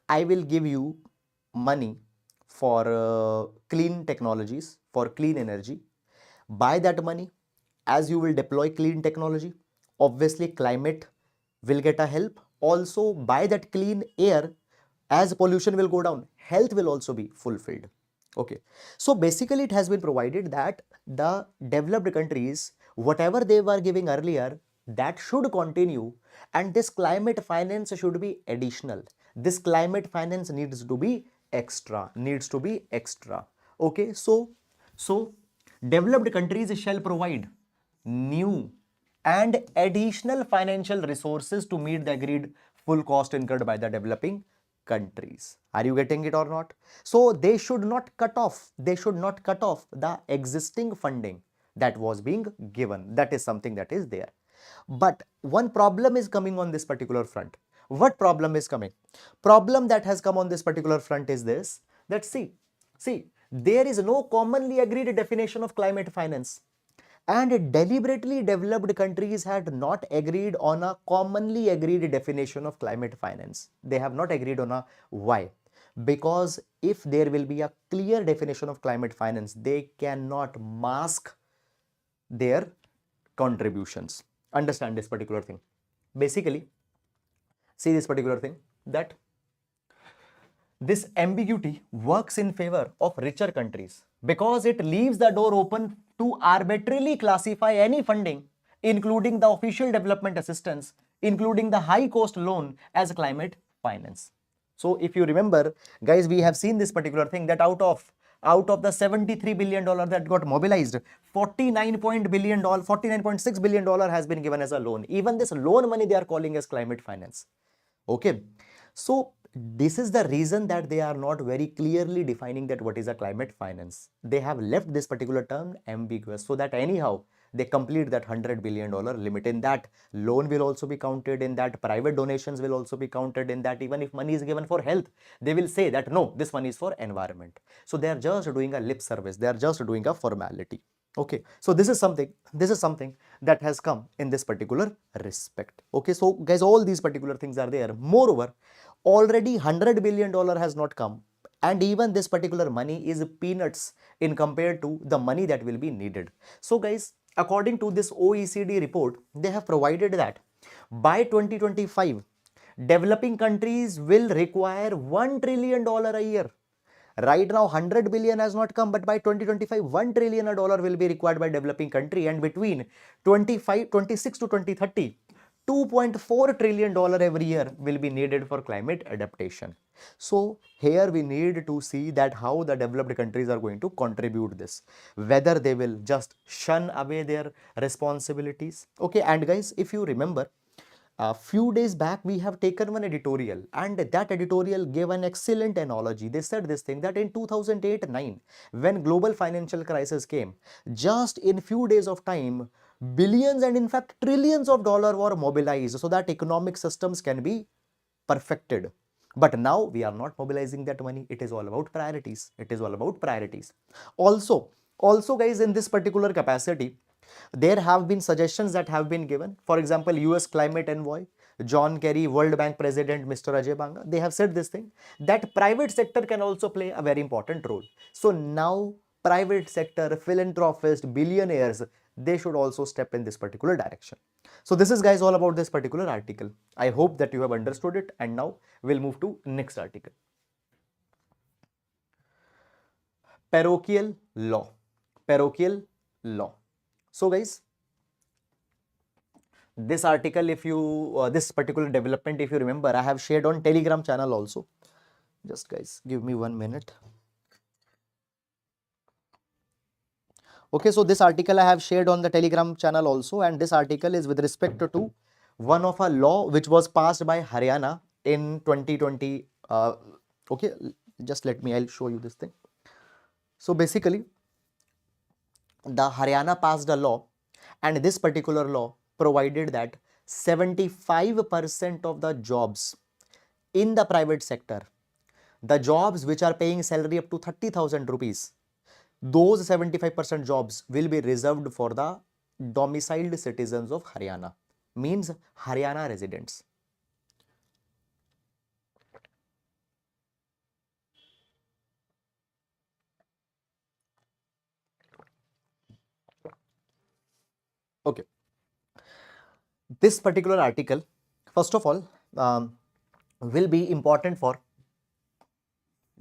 I will give you money for clean technologies, for clean energy, by that money, as you will deploy clean technology, obviously climate will get a help. Also, by that clean air, as pollution will go down, health will also be fulfilled. Okay, so basically it has been provided that the developed countries, whatever they were giving earlier, that should continue, and this climate finance should be additional. This climate finance needs to be extra, Okay, so developed countries shall provide new and additional financial resources to meet the agreed full cost incurred by the developing countries. Are you getting it or not? So they should not cut off the existing funding that was being given. That is something that is there. But one problem is coming on this particular front. What problem is coming? Problem that has come on this particular front is this, that see, there is no commonly agreed definition of climate finance. And deliberately developed countries had not agreed on a commonly agreed definition of climate finance. They have not agreed on a why? Because if there will be a clear definition of climate finance, they cannot mask their contributions. Understand this particular thing. Basically, see this particular thing, that this ambiguity works in favor of richer countries because it leaves the door open to arbitrarily classify any funding, including the official development assistance, including the high cost loan, as climate finance. So if you remember, guys, we have seen this particular thing, that out of the $73 billion that got mobilized, $49.6 billion has been given as a loan. Even this loan money they are calling as climate finance. Okay, so this is the reason that they are not very clearly defining that what is a climate finance. They have left this particular term ambiguous so that anyhow they complete that $100 billion limit. In that, loan will also be counted, in that private donations will also be counted, in that even if money is given for health, they will say that no, this money is for environment. So they are just doing a lip service, they are just doing a formality. Okay, so this is something that has come in this particular respect. Okay, so guys, all these particular things are there. Moreover, already $100 billion has not come, and even this particular money is peanuts in compared to the money that will be needed. So guys, according to this OECD report, they have provided that by 2025, developing countries will require $1 trillion a year. Right now, 100 billion has not come, but by 2025, $1 trillion will be required by developing country, and between 26 to 2030, $2.4 trillion every year will be needed for climate adaptation. So here we need to see that how the developed countries are going to contribute this, whether they will just shun away their responsibilities. Okay, and guys, if you remember, a few days back, we have taken one editorial, and that editorial gave an excellent analogy. They said this thing, that in 2008-9, when global financial crisis came, just in few days of time, billions and in fact trillions of dollars were mobilized so that economic systems can be perfected. But now we are not mobilizing that money. It is all about priorities. Also guys, in this particular capacity, there have been suggestions that have been given. For example, US climate envoy John Kerry, World Bank president Mr. Ajay Banga, they have said this thing, that private sector can also play a very important role. So now private sector, philanthropists, billionaires, they should also step in this particular direction. So this is, guys, all about this particular article. I hope that you have understood it, and now we'll move to next article. Parochial law. So guys, this article, if you this particular development, if you remember, I have shared on Telegram channel also. Just guys, give me 1 minute. Okay, so this article I have shared on the Telegram channel also, and this article is with respect to one of a law which was passed by Haryana in 2020. Okay, just let me, I'll show you this thing. So basically, the Haryana passed a law, and this particular law provided that 75% of the jobs in the private sector, the jobs which are paying salary up to 30,000 rupees, those 75% jobs will be reserved for the domiciled citizens of Haryana, means Haryana residents. Okay, this particular article, first of all, will be important for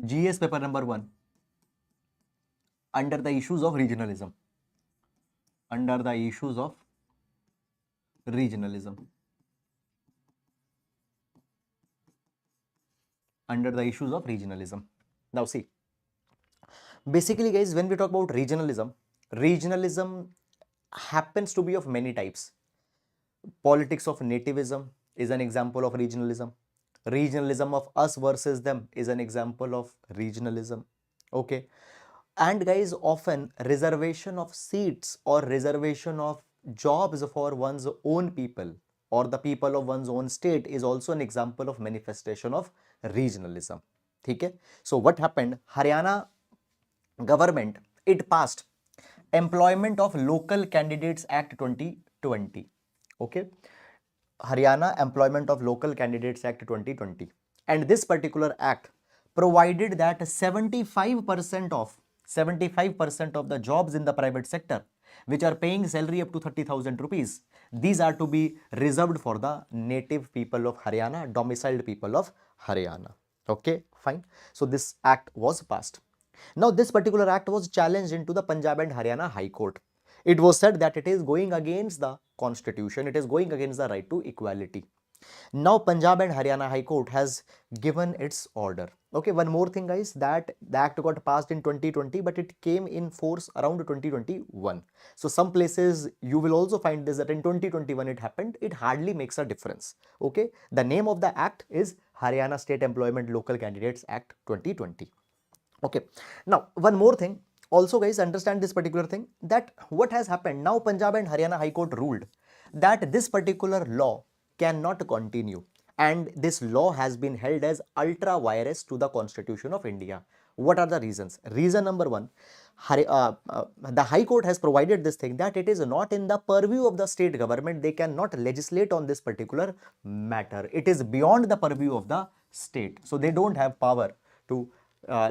GS paper number 1 under the issues of regionalism. Under the issues of regionalism. Under the issues of regionalism. Now see, basically guys, when we talk about regionalism, regionalism happens to be of many types. Politics of nativism is an example of regionalism. Regionalism of us versus them is an example of regionalism. Okay, and guys, often reservation of seats or reservation of jobs for one's own people or the people of one's own state is also an example of manifestation of regionalism. Okay, so what happened? Haryana government, it passed Employment of Local Candidates Act 2020. Okay, Haryana Employment of Local Candidates Act 2020, and this particular act provided that 75% of the jobs in the private sector which are paying salary up to 30,000 rupees, these are to be reserved for the native people of Haryana, domiciled people of Haryana. Okay, fine. So this act was passed. Now this particular act was challenged into the Punjab and Haryana High Court. It was said that it is going against the constitution, it is going against the right to equality. Now Punjab and Haryana High Court has given its order. Okay, one more thing guys, that the act got passed in 2020 but it came in force around 2021. So some places you will also find this that in 2021 it happened, it hardly makes a difference. Okay, the name of the act is Haryana State Employment Local Candidates Act 2020. Okay, now one more thing also guys, understand this particular thing, that what has happened now, Punjab and Haryana High Court ruled that this particular law cannot continue, and this law has been held as ultra virus to the Constitution of India. What are the reasons? Reason number one, the High Court has provided this thing that it is not in the purview of the state government, they cannot legislate on this particular matter, it is beyond the purview of the state, so they don't have power to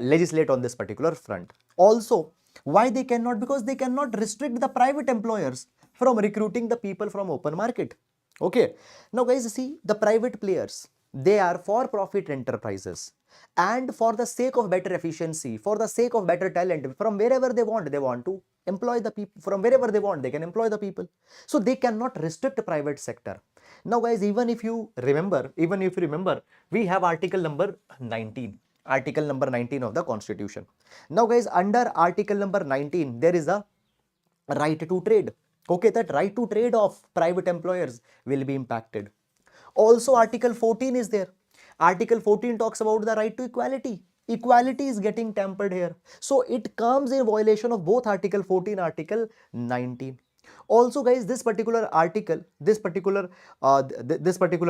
legislate on this particular front. Also, why they cannot? Because they cannot restrict the private employers from recruiting the people from open market. Okay, now guys, see, the private players, they are for profit enterprises, and for the sake of better efficiency, for the sake of better talent, from wherever they want to employ the people, from wherever they want they can employ the people, so they cannot restrict the private sector. Now guys, even if you remember, we have article number 19, article number 19 of the Constitution. Now guys, under article number 19 there is a right to trade. Okay, that right to trade of private employers will be impacted. Also article 14 is there. Article 14 talks about the right to equality. Equality is getting tampered here, so it comes in violation of both article 14, article 19. Also guys, this particular article, this particular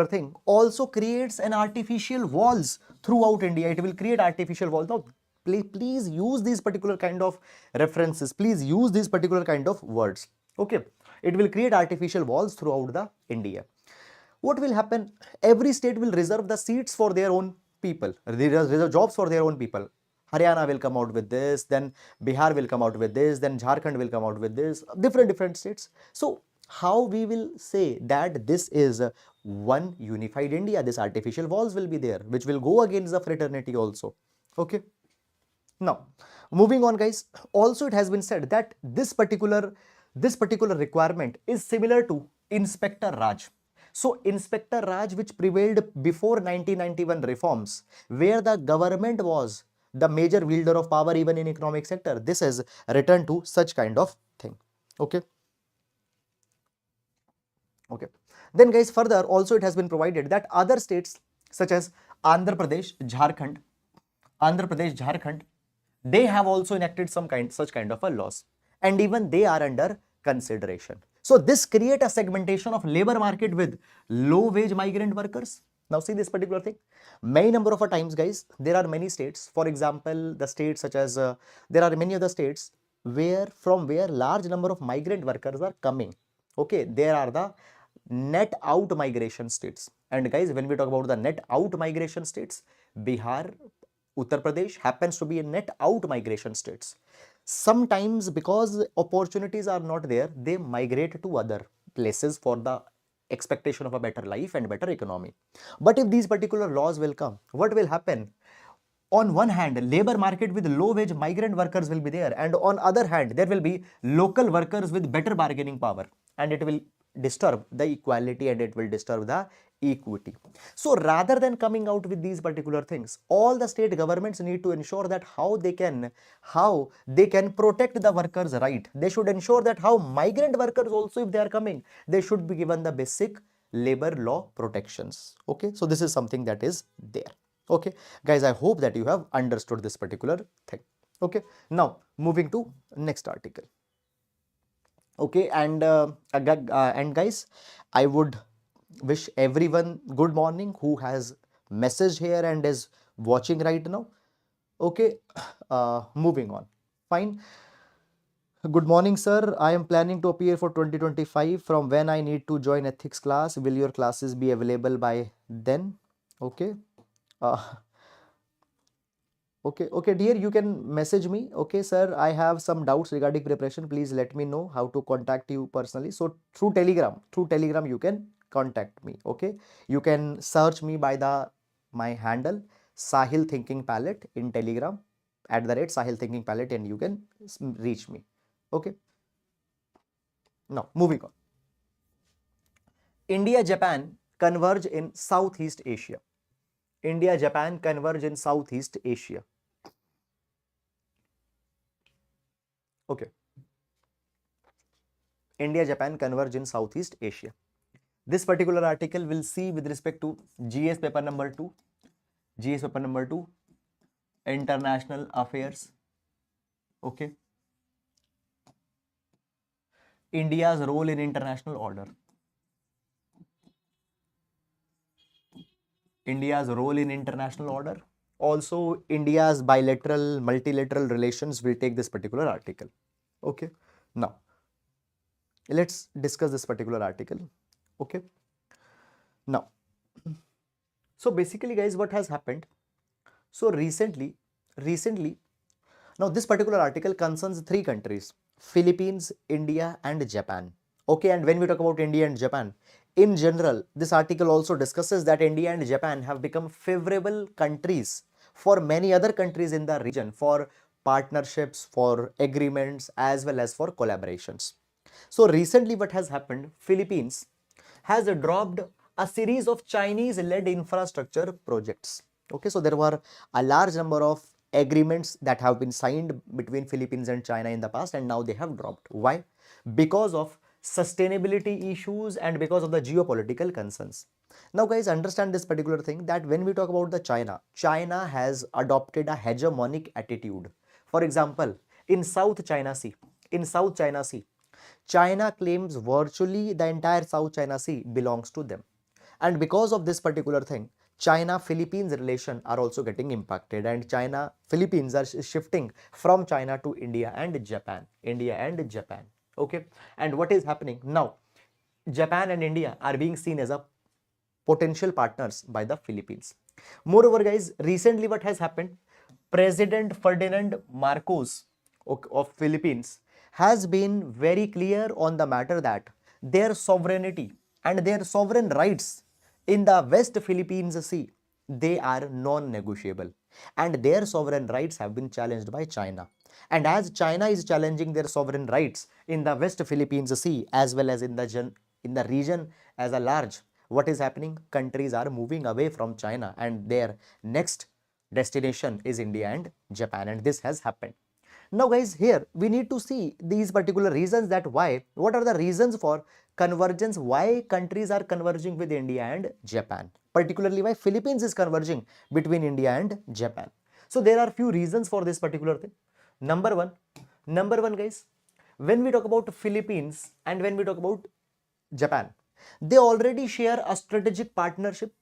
thing also creates an artificial walls throughout India. It will create artificial walls. Now please use these particular kind of references, please use these particular kind of words. Okay, it will create artificial walls throughout the India. What will happen? Every state will reserve the seats for their own people, reserve jobs for their own people. Haryana will come out with this, then Bihar will come out with this, then Jharkhand will come out with this, different states. So how we will say that this is one unified India? This artificial walls will be there, which will go against the fraternity also. Okay, now moving on guys, also it has been said that this particular requirement is similar to Inspector Raj. So Inspector Raj, which prevailed before 1991 reforms, where the government was the major wielder of power even in economic sector, this has returned to such kind of thing. Okay. Okay. Then guys, further also it has been provided that other states such as Andhra Pradesh, Jharkhand, they have also enacted such kind of a laws, and even they are under consideration. So this create a segmentation of labor market with low wage migrant workers. Now see this particular thing. Many number of a times, guys, there are many states. For example, the states such as there are many other states where large number of migrant workers are coming. Okay, there are the net out migration states. And guys, when we talk about the net out migration states, Bihar, Uttar Pradesh happens to be a net out migration states. Sometimes because opportunities are not there, they migrate to other places for the expectation of a better life and better economy. But if these particular laws will come, what will happen? On one hand, labor market with low wage migrant workers will be there, and on other hand, there will be local workers with better bargaining power, and it will disturb the equality and it will disturb the equity. So rather than coming out with these particular things, all the state governments need to ensure that how they can protect the workers' right. They should ensure that how migrant workers also, if they are coming, they should be given the basic labor law protections. Okay, so this is something that is there. Okay, guys, I hope that you have understood this particular thing. Okay, now moving to next article. Okay, and guys, I would wish everyone good morning who has message here and is watching right now. Okay, moving on. Fine. Good morning, sir. I am planning to appear for 2025. From when I need to join ethics class? Will your classes be available by then? Okay. Uh, okay, dear, you can message me. Okay, sir, I have some doubts regarding preparation. Please let me know how to contact you personally. So through Telegram, you can contact me. Okay, you can search me by my handle Sahil Thinking Palette in Telegram @Sahil Thinking Palette, and you can reach me. Okay. Now moving on. India, Japan converge in Southeast Asia. India, Japan converge in Southeast Asia. Okay. India, Japan converge in Southeast Asia. This particular article will see with respect to GS paper number 2, international affairs. Okay. India's role in international order. India's role in international order. Also, India's bilateral, multilateral relations will take this particular article. Okay. Now, let's discuss this particular article. Okay. Now, so basically, guys, what has happened? So recently, now this particular article concerns 3 countries: Philippines, India, and Japan. Okay, and when we talk about India and Japan, in general, this article also discusses that India and Japan have become favorable countries for many other countries in the region for partnerships, for agreements, as well as for collaborations. So recently what has happened, Philippines has dropped a series of Chinese-led infrastructure projects. Okay, so there were a large number of agreements that have been signed between Philippines and China in the past, and now they have dropped. Why? Because of sustainability issues and because of the geopolitical concerns. Now guys, understand this particular thing, that when we talk about the China has adopted a hegemonic attitude. For example, in South China Sea, China claims virtually the entire South China Sea belongs to them. And because of this particular thing, China-Philippines relation are also getting impacted, and China-Philippines are shifting from China to India and Japan. Okay. And what is happening now? Japan and India are being seen as a potential partners by the Philippines. Moreover, guys, recently what has happened? President Ferdinand Marcos of Philippines has been very clear on the matter that their sovereignty and their sovereign rights in the West Philippines Sea, they are non-negotiable, and their sovereign rights have been challenged by China. And as China is challenging their sovereign rights in the West Philippines Sea as well as in the region as a large, what is happening? Countries are moving away from China and their next destination is India and Japan, and this has happened. Now guys, here we need to see these particular reasons, that why, what are the reasons for convergence, why countries are converging with India and Japan, particularly why Philippines is converging between India and Japan. So there are few reasons for this particular thing. Number one guys, when we talk about Philippines and when we talk about Japan, they already share a strategic partnership.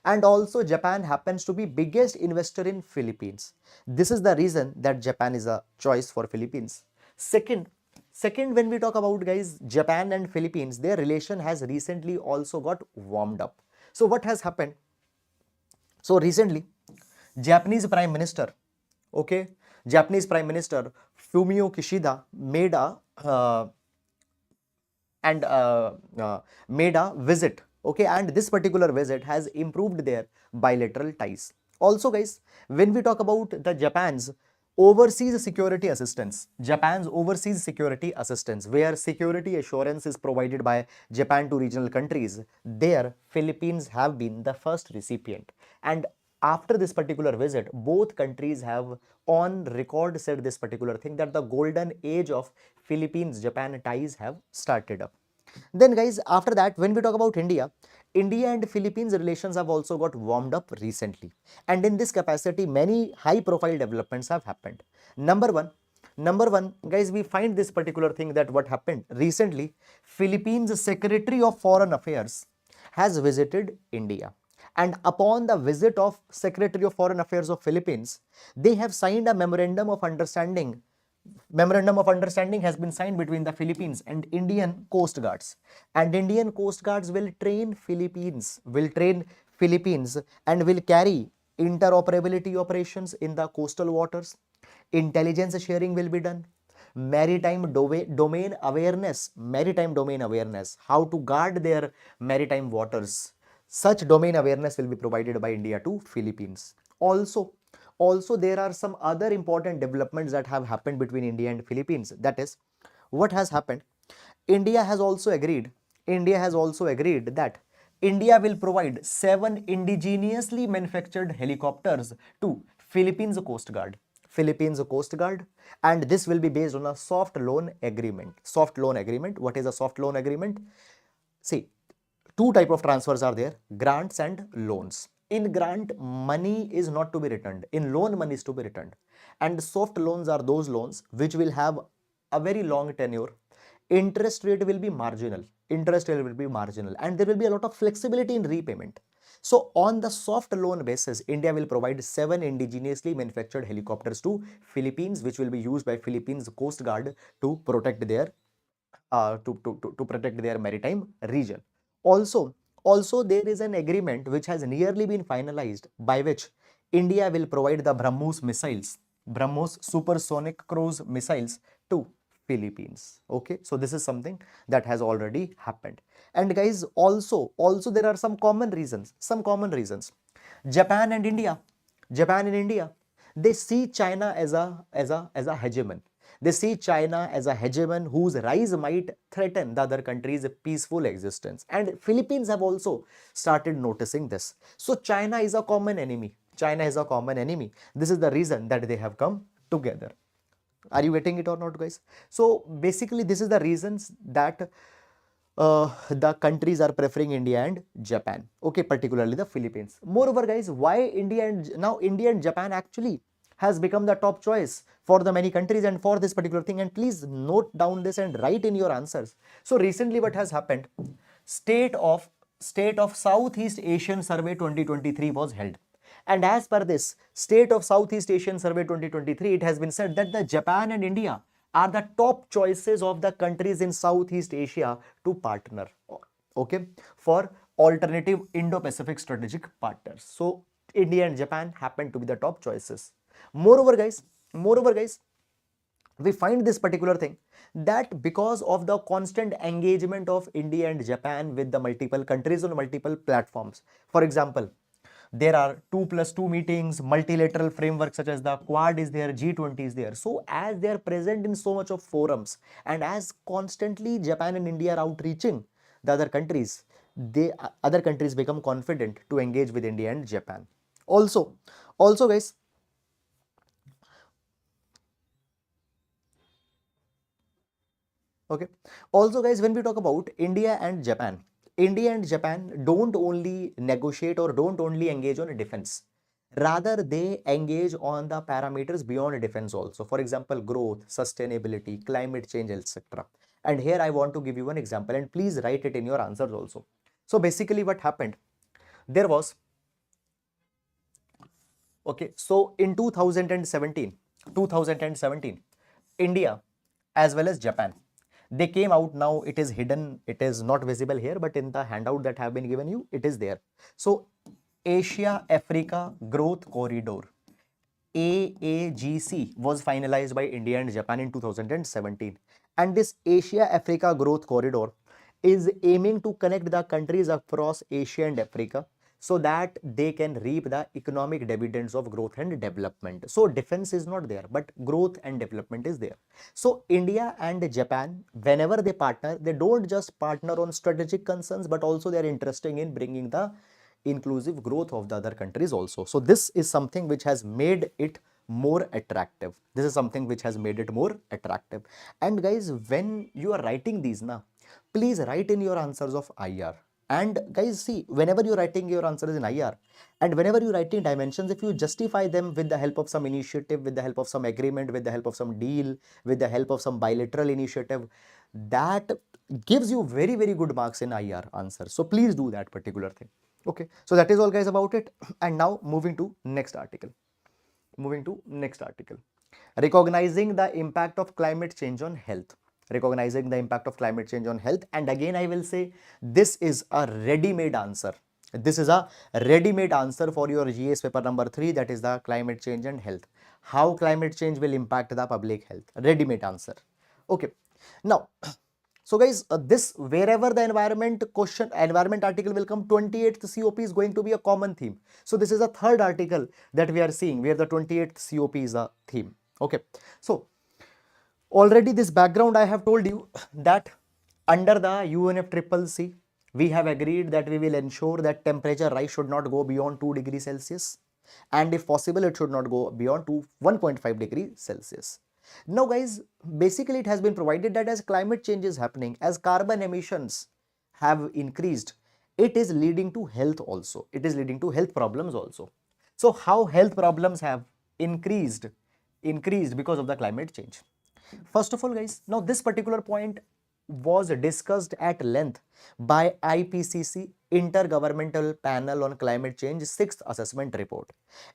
And also Japan happens to be biggest investor in Philippines. This is the reason that Japan is a choice for Philippines. Second, when we talk about guys Japan and Philippines, their relation has recently also got warmed up. So what has happened? So recently, Japanese Prime Minister, Japanese Prime Minister Fumio Kishida made a visit, and this particular visit has improved their bilateral ties. Also guys, when we talk about the Japan's overseas security assistance, where security assurance is provided by Japan to regional countries, there Philippines have been the first recipient. And after this particular visit, both countries have on record said this particular thing, that the golden age of Philippines-Japan ties have started up. Then guys, after that, when we talk about India and Philippines relations have also got warmed up recently. And in this capacity, many high profile developments have happened. Number one, guys, we find this particular thing, that what happened recently, Philippines Secretary of Foreign Affairs has visited India. And upon the visit of Secretary of Foreign Affairs of Philippines, they have signed a memorandum of understanding. Memorandum of understanding has been signed between the Philippines and Indian Coast Guards. And Indian Coast Guards will train Philippines and will carry interoperability operations in the coastal waters. Intelligence sharing will be done. Maritime domain awareness, how to guard their maritime waters. Such domain awareness will be provided by India to Philippines. Also, there are some other important developments that have happened between India and Philippines. That is, what has happened? India has also agreed that India will provide 7 indigenously manufactured helicopters to Philippines Coast Guard. And this will be based on a soft loan agreement. What is a soft loan agreement? See, two type of transfers are there, grants and loans. In grant, money is not to be returned. In loan, money is to be returned. And soft loans are those loans which will have a very long tenure. Interest rate will be marginal. And there will be a lot of flexibility in repayment. So on the soft loan basis, India will provide 7 indigenously manufactured helicopters to Philippines, which will be used by Philippines Coast Guard to protect their maritime region. Also, there is an agreement which has nearly been finalized, by which India will provide the BrahMos supersonic cruise missiles to Philippines. So this is something that has already happened. And guys, also there are some common reasons. Japan and India, they see China as a hegemon. They see China as a hegemon whose rise might threaten the other countries' peaceful existence. And Philippines have also started noticing this. So China is a common enemy. This is the reason that they have come together. Are you getting it or not, guys? So basically, this is the reasons that the countries are preferring India and Japan. Particularly the Philippines. Moreover, guys, why India and Japan actually has become the top choice for the many countries and for this particular thing. And please note down this and write in your answers. So recently, what has happened? State of Southeast Asian Survey 2023 was held. And as per this State of Southeast Asian Survey 2023, it has been said that the Japan and India are the top choices of the countries in Southeast Asia to partner, for alternative Indo-Pacific strategic partners. So India and Japan happen to be the top choices. Moreover, guys, we find this particular thing, that because of the constant engagement of India and Japan with the multiple countries on multiple platforms. For example, there are 2+2 meetings, multilateral framework such as the Quad is there, G20 is there. So as they are present in so much of forums, and as constantly Japan and India are outreaching the other countries become confident to engage with India and Japan. Also guys, okay, also guys, when we talk about India and Japan don't only negotiate or don't only engage on defense. Rather, they engage on the parameters beyond defense also. For example, growth, sustainability, climate change, etc. And here I want to give you an example, and please write it in your answers also. So basically what happened, there was, okay, so in 2017, India as well as Japan, they came out. Now it is hidden, it is not visible here, but in the handout that have been given you, it is there. So Asia Africa Growth Corridor, AAGC, was finalized by India and Japan in 2017. And this Asia Africa Growth Corridor is aiming to connect the countries across Asia and Africa so that they can reap the economic dividends of growth and development. So defense is not there, but growth and development is there. So India and Japan, whenever they partner, they don't just partner on strategic concerns, but also they are interested in bringing the inclusive growth of the other countries also. So this is something which has made it more attractive. This is something which has made it more attractive. And guys, when you are writing these now, please write in your answers of IR. And guys, see, whenever you're writing your answers in IR and whenever you're writing dimensions, if you justify them with the help of some initiative, with the help of some agreement, with the help of some deal, with the help of some bilateral initiative, that gives you very, very good marks in IR answer. So please do that particular thing. Okay, so that is all guys about it. And now moving to next article. Recognizing the impact of climate change on health. Recognizing the impact of climate change on health. And again, I will say this is a ready-made answer. This is a ready-made answer for your GS paper number 3, that is the climate change and health. How climate change will impact the public health. Ready-made answer. Okay. Now, so guys, this wherever the environment article will come, 28th COP is going to be a common theme. So this is a third article that we are seeing where the 28th COP is a theme. Okay. So already this background I have told you that under the UNFCCC, we have agreed that we will ensure that temperature rise should not go beyond 2 degrees Celsius. And if possible, it should not go beyond 1.5 degrees Celsius. Now guys, basically it has been provided that as climate change is happening, as carbon emissions have increased, it is leading to health also. It is leading to health problems also. So how health problems have increased because of the climate change? First of all guys, now this particular point was discussed at length by IPCC, Intergovernmental Panel on Climate Change 6th Assessment Report.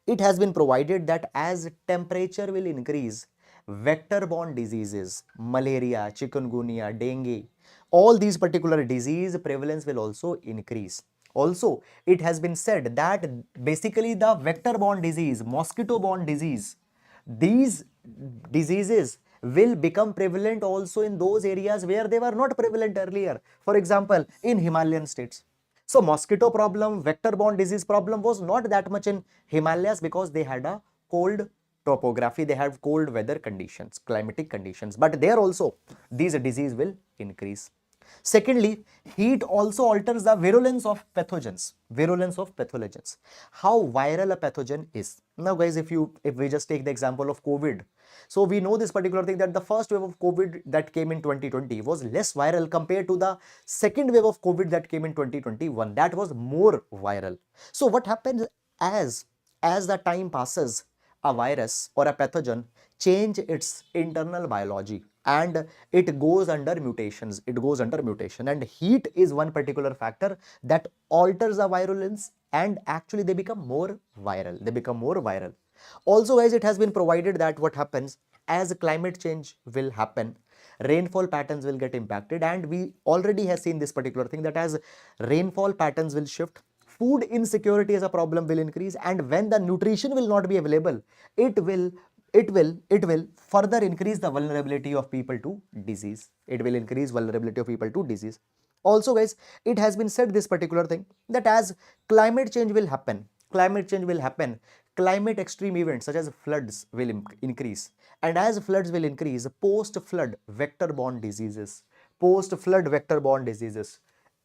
It has been provided that as temperature will increase, vector-borne diseases, malaria, chikungunya, dengue, all these particular disease prevalence will also increase. Also, it has been said that basically the vector-borne disease, mosquito-borne disease, these diseases will become prevalent also in those areas where they were not prevalent earlier. For example, in Himalayan states. So mosquito problem, vector-borne disease problem was not that much in Himalayas because they had a cold topography, they have cold weather conditions, climatic conditions, but there also these disease will increase. Secondly, heat also alters the virulence of pathogens. How viral a pathogen is. Now guys, if we just take the example of COVID, so we know this particular thing that the first wave of COVID that came in 2020 was less viral compared to the second wave of COVID that came in 2021. That was more viral. So what happens as the time passes, a virus or a pathogen change its internal biology and it goes under mutations. And heat is one particular factor that alters the virulence and actually they become more viral. Also guys, it has been provided that what happens as climate change will happen, rainfall patterns will get impacted, and we already have seen this particular thing that as rainfall patterns will shift, food insecurity as a problem will increase, and when the nutrition will not be available, it will further increase the vulnerability of people to disease. Also guys, it has been said this particular thing that as climate change will happen, climate extreme events such as floods will increase, and as floods will increase, post-flood vector-borne diseases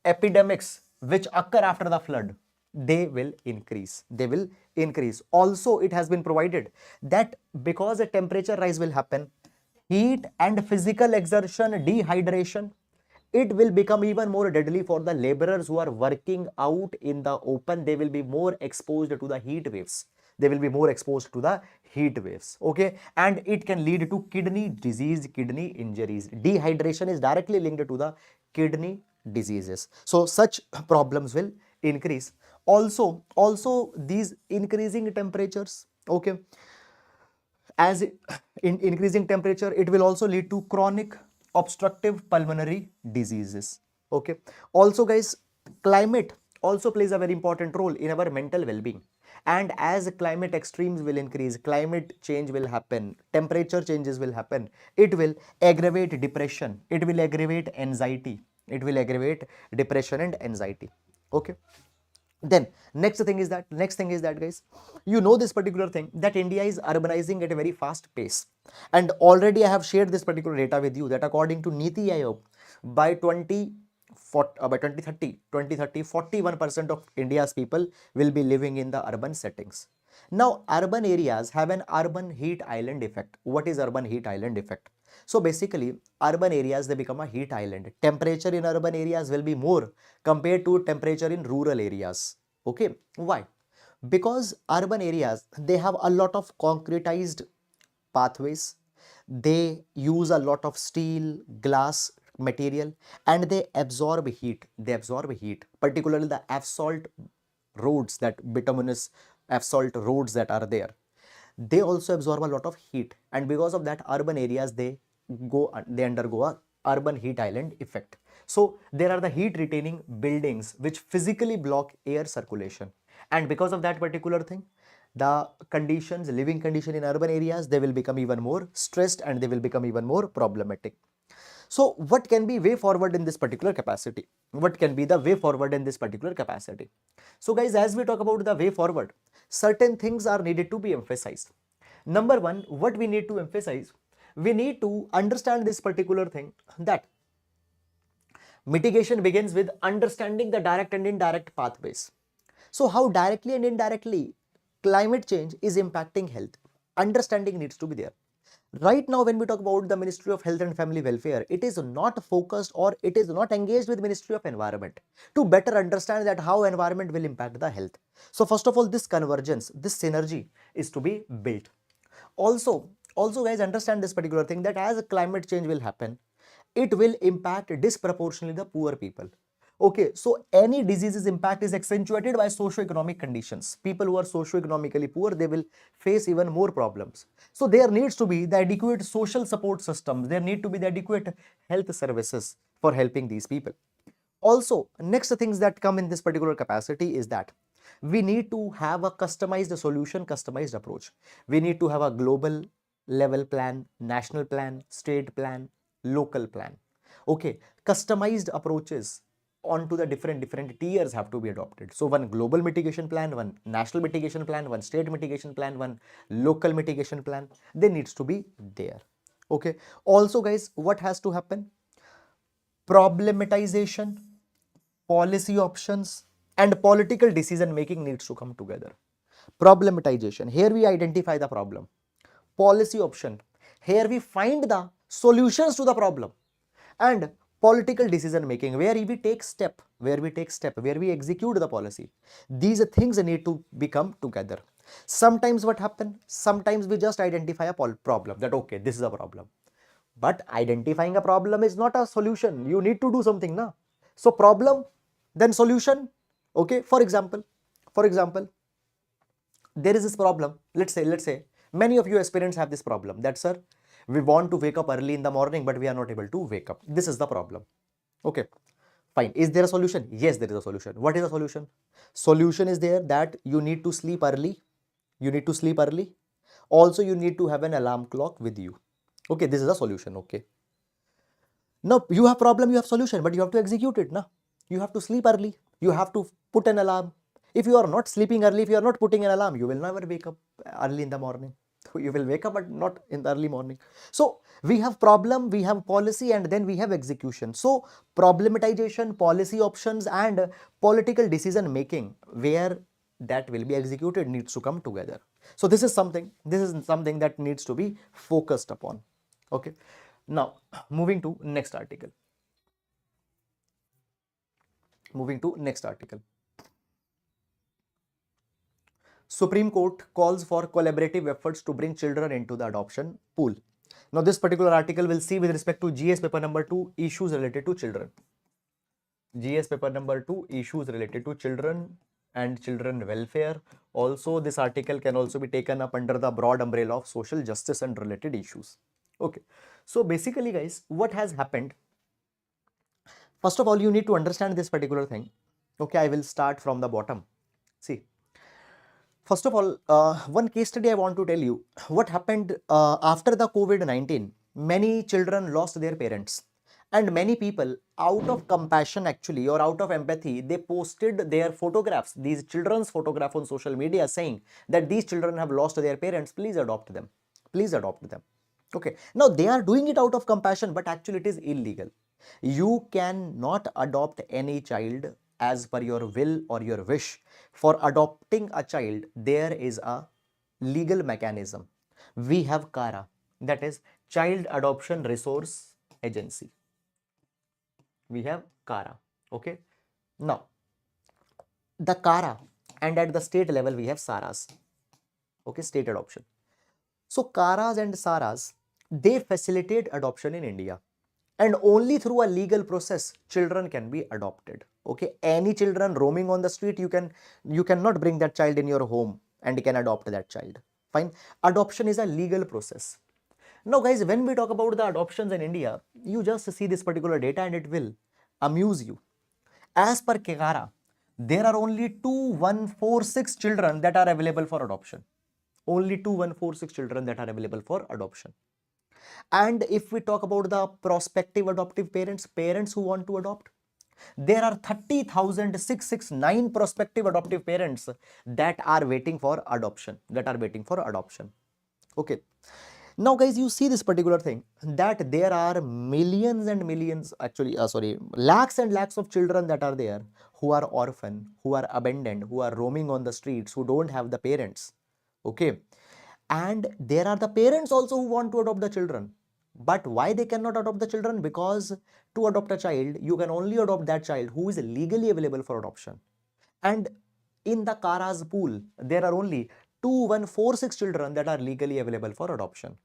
epidemics which occur after the flood, they will increase. They will increase. Also, it has been provided that because a temperature rise will happen, heat and physical exertion, dehydration, it will become even more deadly for the laborers who are working out in the open. They will be more exposed to the heat waves. They will be more exposed to the heat waves. Okay, and it can lead to kidney disease, kidney injuries. Dehydration is directly linked to the kidney diseases. So such problems will increase. Also these increasing temperatures, okay, as in increasing temperature, it will also lead to chronic obstructive pulmonary diseases. Okay, also guys, climate also plays a very important role in our mental well-being, and as climate extremes will increase, climate change will happen, temperature changes will happen, it will aggravate depression, it will aggravate anxiety, it will aggravate depression and anxiety. Okay, then next thing is that guys, you know this particular thing, that India is urbanizing at a very fast pace, and already I have shared this particular data with you that according to Niti Aayog, by 2030 41% of India's people will be living in the urban settings. Now urban areas have an urban heat island effect. What is urban heat island effect? So basically, urban areas, they become a heat island. Temperature in urban areas will be more compared to temperature in rural areas. Okay, why? Because urban areas, they have a lot of concretized pathways. They use a lot of steel, glass material, and they absorb heat. They absorb heat, particularly the asphalt roads, that bituminous asphalt roads that are there. They also absorb a lot of heat, and because of that, urban areas, they undergo a urban heat island effect. So there are the heat retaining buildings which physically block air circulation, and because of that particular thing, the conditions, living condition in urban areas, they will become even more stressed and they will become even more problematic. So what can be way forward in this particular capacity? What can be the way forward in this particular capacity? So guys, as we talk about the way forward, certain things are needed to be emphasized. Number one, what we need to emphasize, we need to understand this particular thing, that mitigation begins with understanding the direct and indirect pathways. So how directly and indirectly climate change is impacting health? Understanding needs to be there. Right now, when we talk about the Ministry of Health and Family Welfare, it is not focused, or it is not engaged with Ministry of Environment to better understand that how environment will impact the health. So first of all, this convergence, this synergy is to be built. Also guys, understand this particular thing, that as climate change will happen, it will impact disproportionately the poor people. Okay, so any disease's impact is accentuated by socio-economic conditions. People who are socio-economically poor, they will face even more problems. So there needs to be the adequate social support systems. There need to be the adequate health services for helping these people. Also, next things that come in this particular capacity is that we need to have a customized solution, customized approach. We need to have a global level plan, national plan, state plan, local plan. Okay, customized approaches onto the different tiers have to be adopted. So one global mitigation plan, one national mitigation plan, one state mitigation plan, one local mitigation plan, they needs to be there. Okay, also guys, what has to happen? Problematization, policy options, and political decision making needs to come together. Problematization, here we identify the problem. Policy option, here we find the solutions to the problem. And political decision making, where we take step, where we execute the policy. These things need to become together. Sometimes what happen? Sometimes we just identify a problem, that okay, this is a problem. But identifying a problem is not a solution. You need to do something, na? So problem, then solution. Okay, for example, there is this problem. Let's say many of you aspirants have this problem, that sir, we want to wake up early in the morning, but we are not able to wake up. This is the problem. Okay, fine. Is there a solution? Yes, there is a solution. What is the solution? Solution is there that you need to sleep early. Also, you need to have an alarm clock with you. Okay, this is a solution. Okay. Now you have problem, you have solution, but you have to execute it. Now you have to sleep early. You have to put an alarm. If you are not sleeping early, if you are not putting an alarm, you will never wake up early in the morning. You will wake up, but not in the early morning. So we have problem, we have policy, and then we have execution. So problematization, policy options, and political decision making, where that will be executed, needs to come together. So this is something that needs to be focused upon. Okay. Now moving to next article. Supreme Court calls for collaborative efforts to bring children into the adoption pool. Now, this particular article will see with respect to GS paper number 2 issues related to children. GS paper number 2 issues related to children and children welfare. Also, this article can also be taken up under the broad umbrella of social justice and related issues. Okay. So, basically, guys, what has happened? First of all, you need to understand this particular thing. Okay, I will start from the bottom. See. First of all, one case study I want to tell you. What happened after the COVID-19, many children lost their parents, and many people, out of compassion actually, or out of empathy, they posted their photographs, these children's photograph on social media, saying that these children have lost their parents, please adopt them. Please adopt them. Okay. Now they are doing it out of compassion, but actually it is illegal. You cannot adopt any child as per your will or your wish. For adopting a child, there is a legal mechanism. We have CARA, that is Child Adoption Resource Agency. We have CARA. Okay. Now, the CARA, and at the state level, we have SARAs. Okay, state adoption. So, CARAs and SARAs, they facilitate adoption in India. And only through a legal process, children can be adopted. Okay, any children roaming on the street, you cannot bring that child in your home and you can adopt that child. Fine. Adoption is a legal process. Now, guys, when we talk about the adoptions in India, you just see this particular data and it will amuse you. As per CARA, there are only 2146 children that are available for adoption. Only 2146 children that are available for adoption. And if we talk about the prospective adoptive parents, parents who want to adopt, there are 30,669 prospective adoptive parents that are waiting for adoption, Okay. Now, guys, you see this particular thing, that there are millions and millions, actually, lakhs and lakhs of children that are there who are orphan, who are abandoned, who are roaming on the streets, who don't have the parents. Okay. And there are the parents also who want to adopt the children. But why they cannot adopt the children? Because to adopt a child, you can only adopt that child who is legally available for adoption. And in the CARA's pool, there are only 2146 children that are legally available for adoption.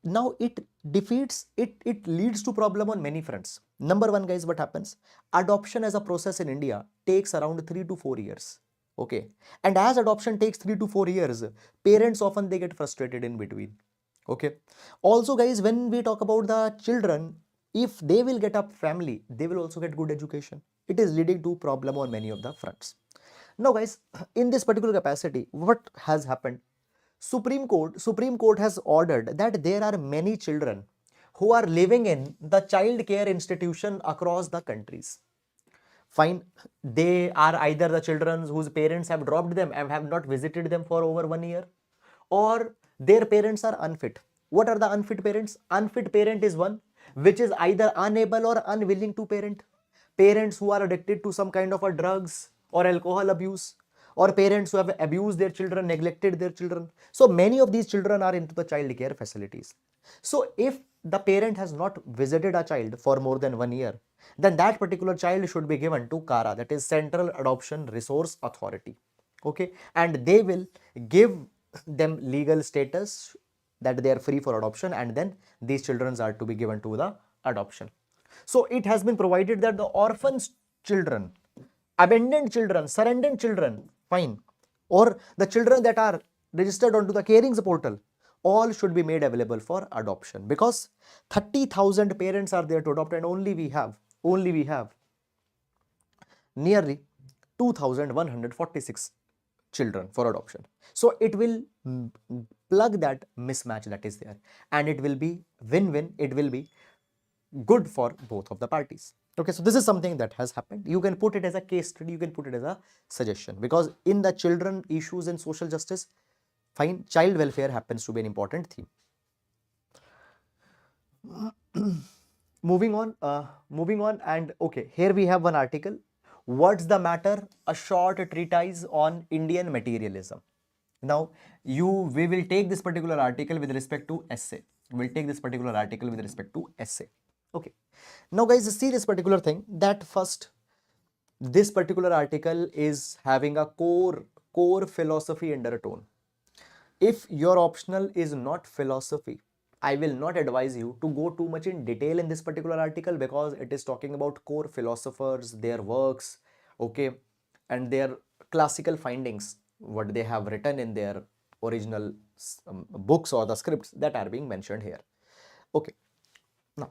Now it leads to problem on many fronts. Number one, guys, what happens? Adoption as a process in India takes around 3 to 4 years. Okay. And as adoption takes 3 to 4 years, parents often they get frustrated in between. Okay. Also, guys, when we talk about the children, if they will get a family, they will also get good education. It is leading to problem on many of the fronts. Now, guys, in this particular capacity, what has happened? Supreme Court has ordered that there are many children who are living in the child care institution across the countries. Fine, they are either the children whose parents have dropped them and have not visited them for over 1 year, or their parents are unfit. What are the unfit parents? Unfit parent is one which is either unable or unwilling to parent. Parents who are addicted to some kind of a drugs or alcohol abuse, or parents who have abused their children, neglected their children. So many of these children are into the child care facilities. So if the parent has not visited a child for more than 1 year, then that particular child should be given to CARA, that is Central Adoption Resource Authority. Okay, and they will give them legal status that they are free for adoption, and then these children are to be given to the adoption. So it has been provided that the orphans children, abandoned children, surrendered children, fine, or the children that are registered onto the carings portal, all should be made available for adoption, because 30,000 parents are there to adopt, and only we have nearly 2,146 children for adoption. So it will plug that mismatch that is there, and it will be win-win. It will be good for both of the parties. Okay, so this is something that has happened. You can put it as a case study, you can put it as a suggestion, because in the children issues and social justice, Fine, child welfare happens to be an important theme. Moving on, and okay, here we have one article. What's the matter? A short treatise on Indian materialism. Now, we will take this particular article with respect to essay. We'll take this particular article with respect to essay. Okay. Now, guys, see this particular thing. That first, this particular article is having a core philosophy undertone. If your optional is not philosophy, I will not advise you to go too much in detail in this particular article, because it is talking about core philosophers, their works, okay, and their classical findings, what they have written in their original books or the scripts that are being mentioned here. Okay, now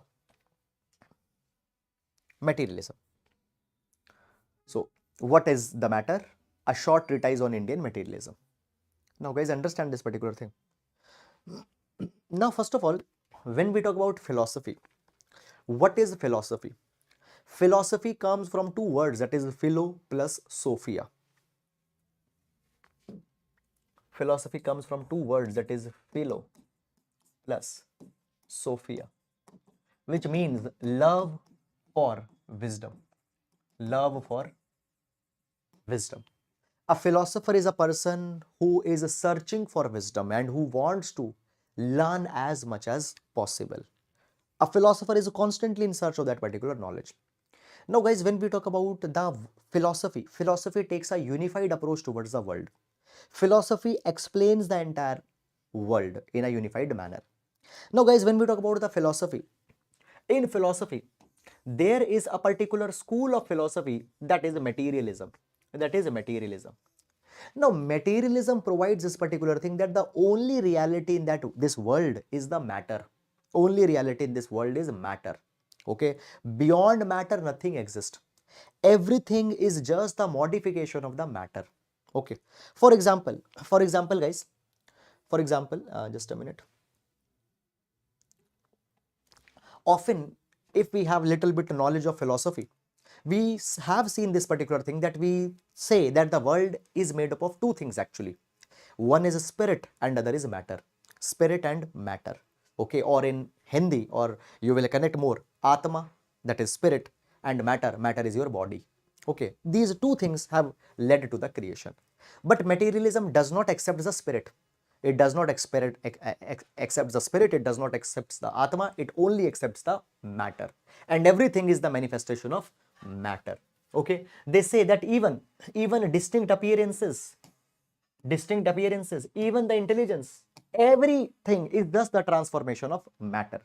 materialism. So what is the matter? A short treatise on Indian materialism. Now guys, understand this particular thing. Now, first of all, when we talk about philosophy, what is philosophy? Philosophy comes from two words, that is philo plus sophia. Philosophy comes from two words, that is philo plus sophia, which means love for wisdom. Love for wisdom. A philosopher is a person who is searching for wisdom and who wants to learn as much as possible. A philosopher is constantly in search of that particular knowledge. Now guys, when we talk about the philosophy takes a unified approach towards the world. Philosophy explains the entire world in a unified manner. Now guys, when we talk about the philosophy, in philosophy, there is a particular school of philosophy that is materialism. Now, materialism provides this particular thing, that the only reality in this world is the matter. Only reality in this world is matter. Okay, beyond matter, nothing exists. Everything is just the modification of the matter. Okay, for example, guys, just a minute. Often, if we have little bit knowledge of philosophy, we have seen this particular thing, that we say that the world is made up of two things actually. One is spirit and other is matter. Spirit and matter. Okay, or in Hindi, or you will connect more, Atma, that is spirit, and matter is your body. Okay, these two things have led to the creation. But materialism does not accept the spirit. It does not accept the spirit, it does not accept the Atma, it only accepts the matter. And everything is the manifestation of matter. Okay, they say that even distinct appearances, even the intelligence, everything is just the transformation of matter.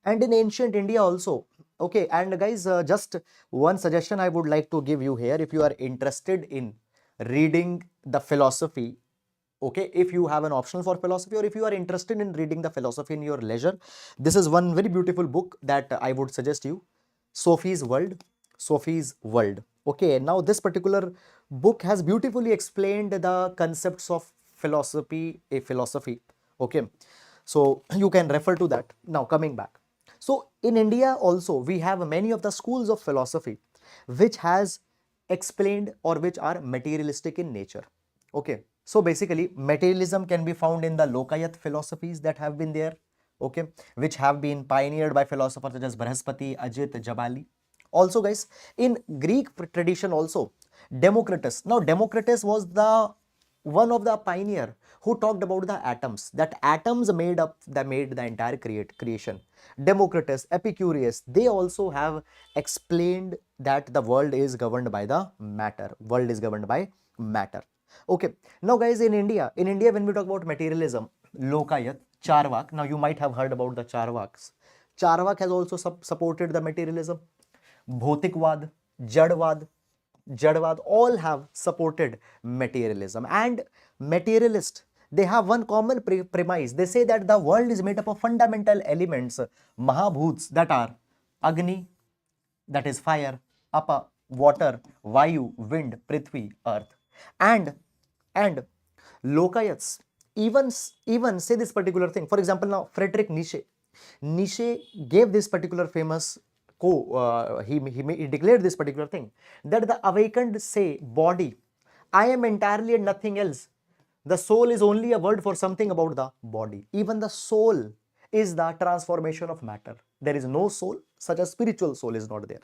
And in ancient India also. Okay, and guys, just one suggestion I would like to give you here, if you are interested in reading the philosophy, okay, if you have an option for philosophy, or if you are interested in reading the philosophy in your leisure, this is one very beautiful book that I would suggest you, Sophie's World. Okay, now this particular book has beautifully explained the concepts of philosophy. Okay, so you can refer to that. Now coming back, so in India also we have many of the schools of philosophy which has explained or which are materialistic in nature. Okay, so basically materialism can be found in the Lokayat philosophies that have been there, okay, which have been pioneered by philosophers such as Brahaspati, Ajit, Jabali. Also guys, in Greek tradition also, Democritus. Now Democritus was the one of the pioneer who talked about the atoms, that atoms made the entire creation. Democritus, Epicurus, they also have explained that the world is governed by the matter. Okay, now guys, in India, when we talk about materialism, Lokayat, Charvak, now you might have heard about the Charvaks. Charvak has also supported the materialism. Bhautikvad, Jadvad, all have supported materialism. And materialists, they have one common premise. They say that the world is made up of fundamental elements, Mahabhuts, that are Agni, that is fire, Apa, water, Vayu, wind, Prithvi, earth. And Lokayats even say this particular thing. For example, now Friedrich Nietzsche gave this particular famous he declared this particular thing, that the awakened say, body, I am entirely and nothing else. The soul is only a word for something about the body. Even the soul is the transformation of matter. There is no soul, such a spiritual soul is not there.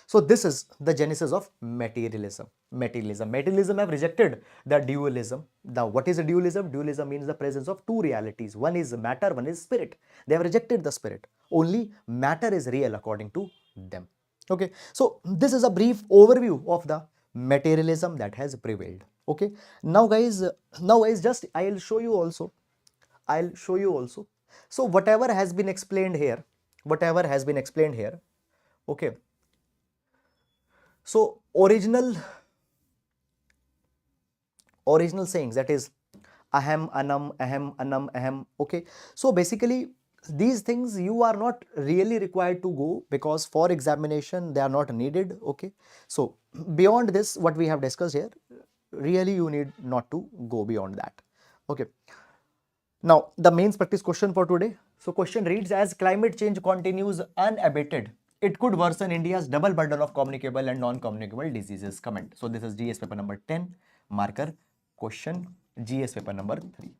So this is the genesis of materialism. Materialism have rejected the dualism. Now, what is a dualism? Dualism means the presence of two realities. One is matter, one is spirit. They have rejected the spirit. Only matter is real according to them. Okay, so this is a brief overview of the materialism that has prevailed. Okay, now guys, just I'll show you also. So whatever has been explained here, okay. So original sayings, that is ahem, anam, ahem. Okay, so basically these things you are not really required to go, because for examination they are not needed. Okay, so beyond this, what we have discussed here, really you need not to go beyond that. Okay, now the mains practice question for today. So question reads, as climate change continues unabated, it could worsen India's double burden of communicable and non-communicable diseases. Comment. So this is GS paper number 10, marker question, GS paper number 3.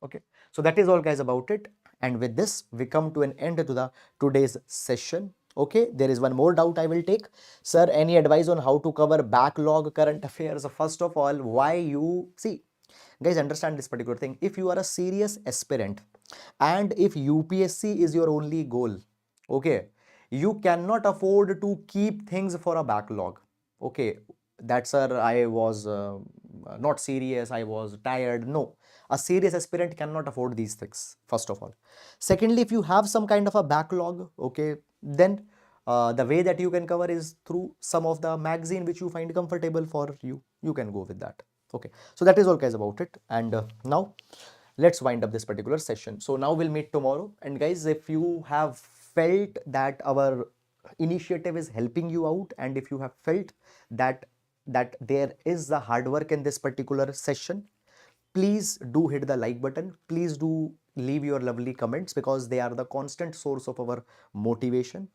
Okay, so that is all guys about it, and with this we come to an end to the today's session. Okay, there is one more doubt I will take. Sir, any advice on how to cover backlog current affairs? First of all, why you see, guys, understand this particular thing. If you are a serious aspirant and if UPSC is your only goal, okay, you cannot afford to keep things for a backlog. Okay, that sir, I was not serious, I was tired. No, a serious aspirant cannot afford these things, first of all. Secondly, if you have some kind of a backlog, okay, then the way that you can cover is through some of the magazine which you find comfortable for you. You can go with that. Okay, so that is all guys about it, and now let's wind up this particular session. So now we'll meet tomorrow, and guys, if you have felt that our initiative is helping you out, and if you have felt that there is the hard work in this particular session, please do hit the like button. Please do leave your lovely comments, because they are the constant source of our motivation.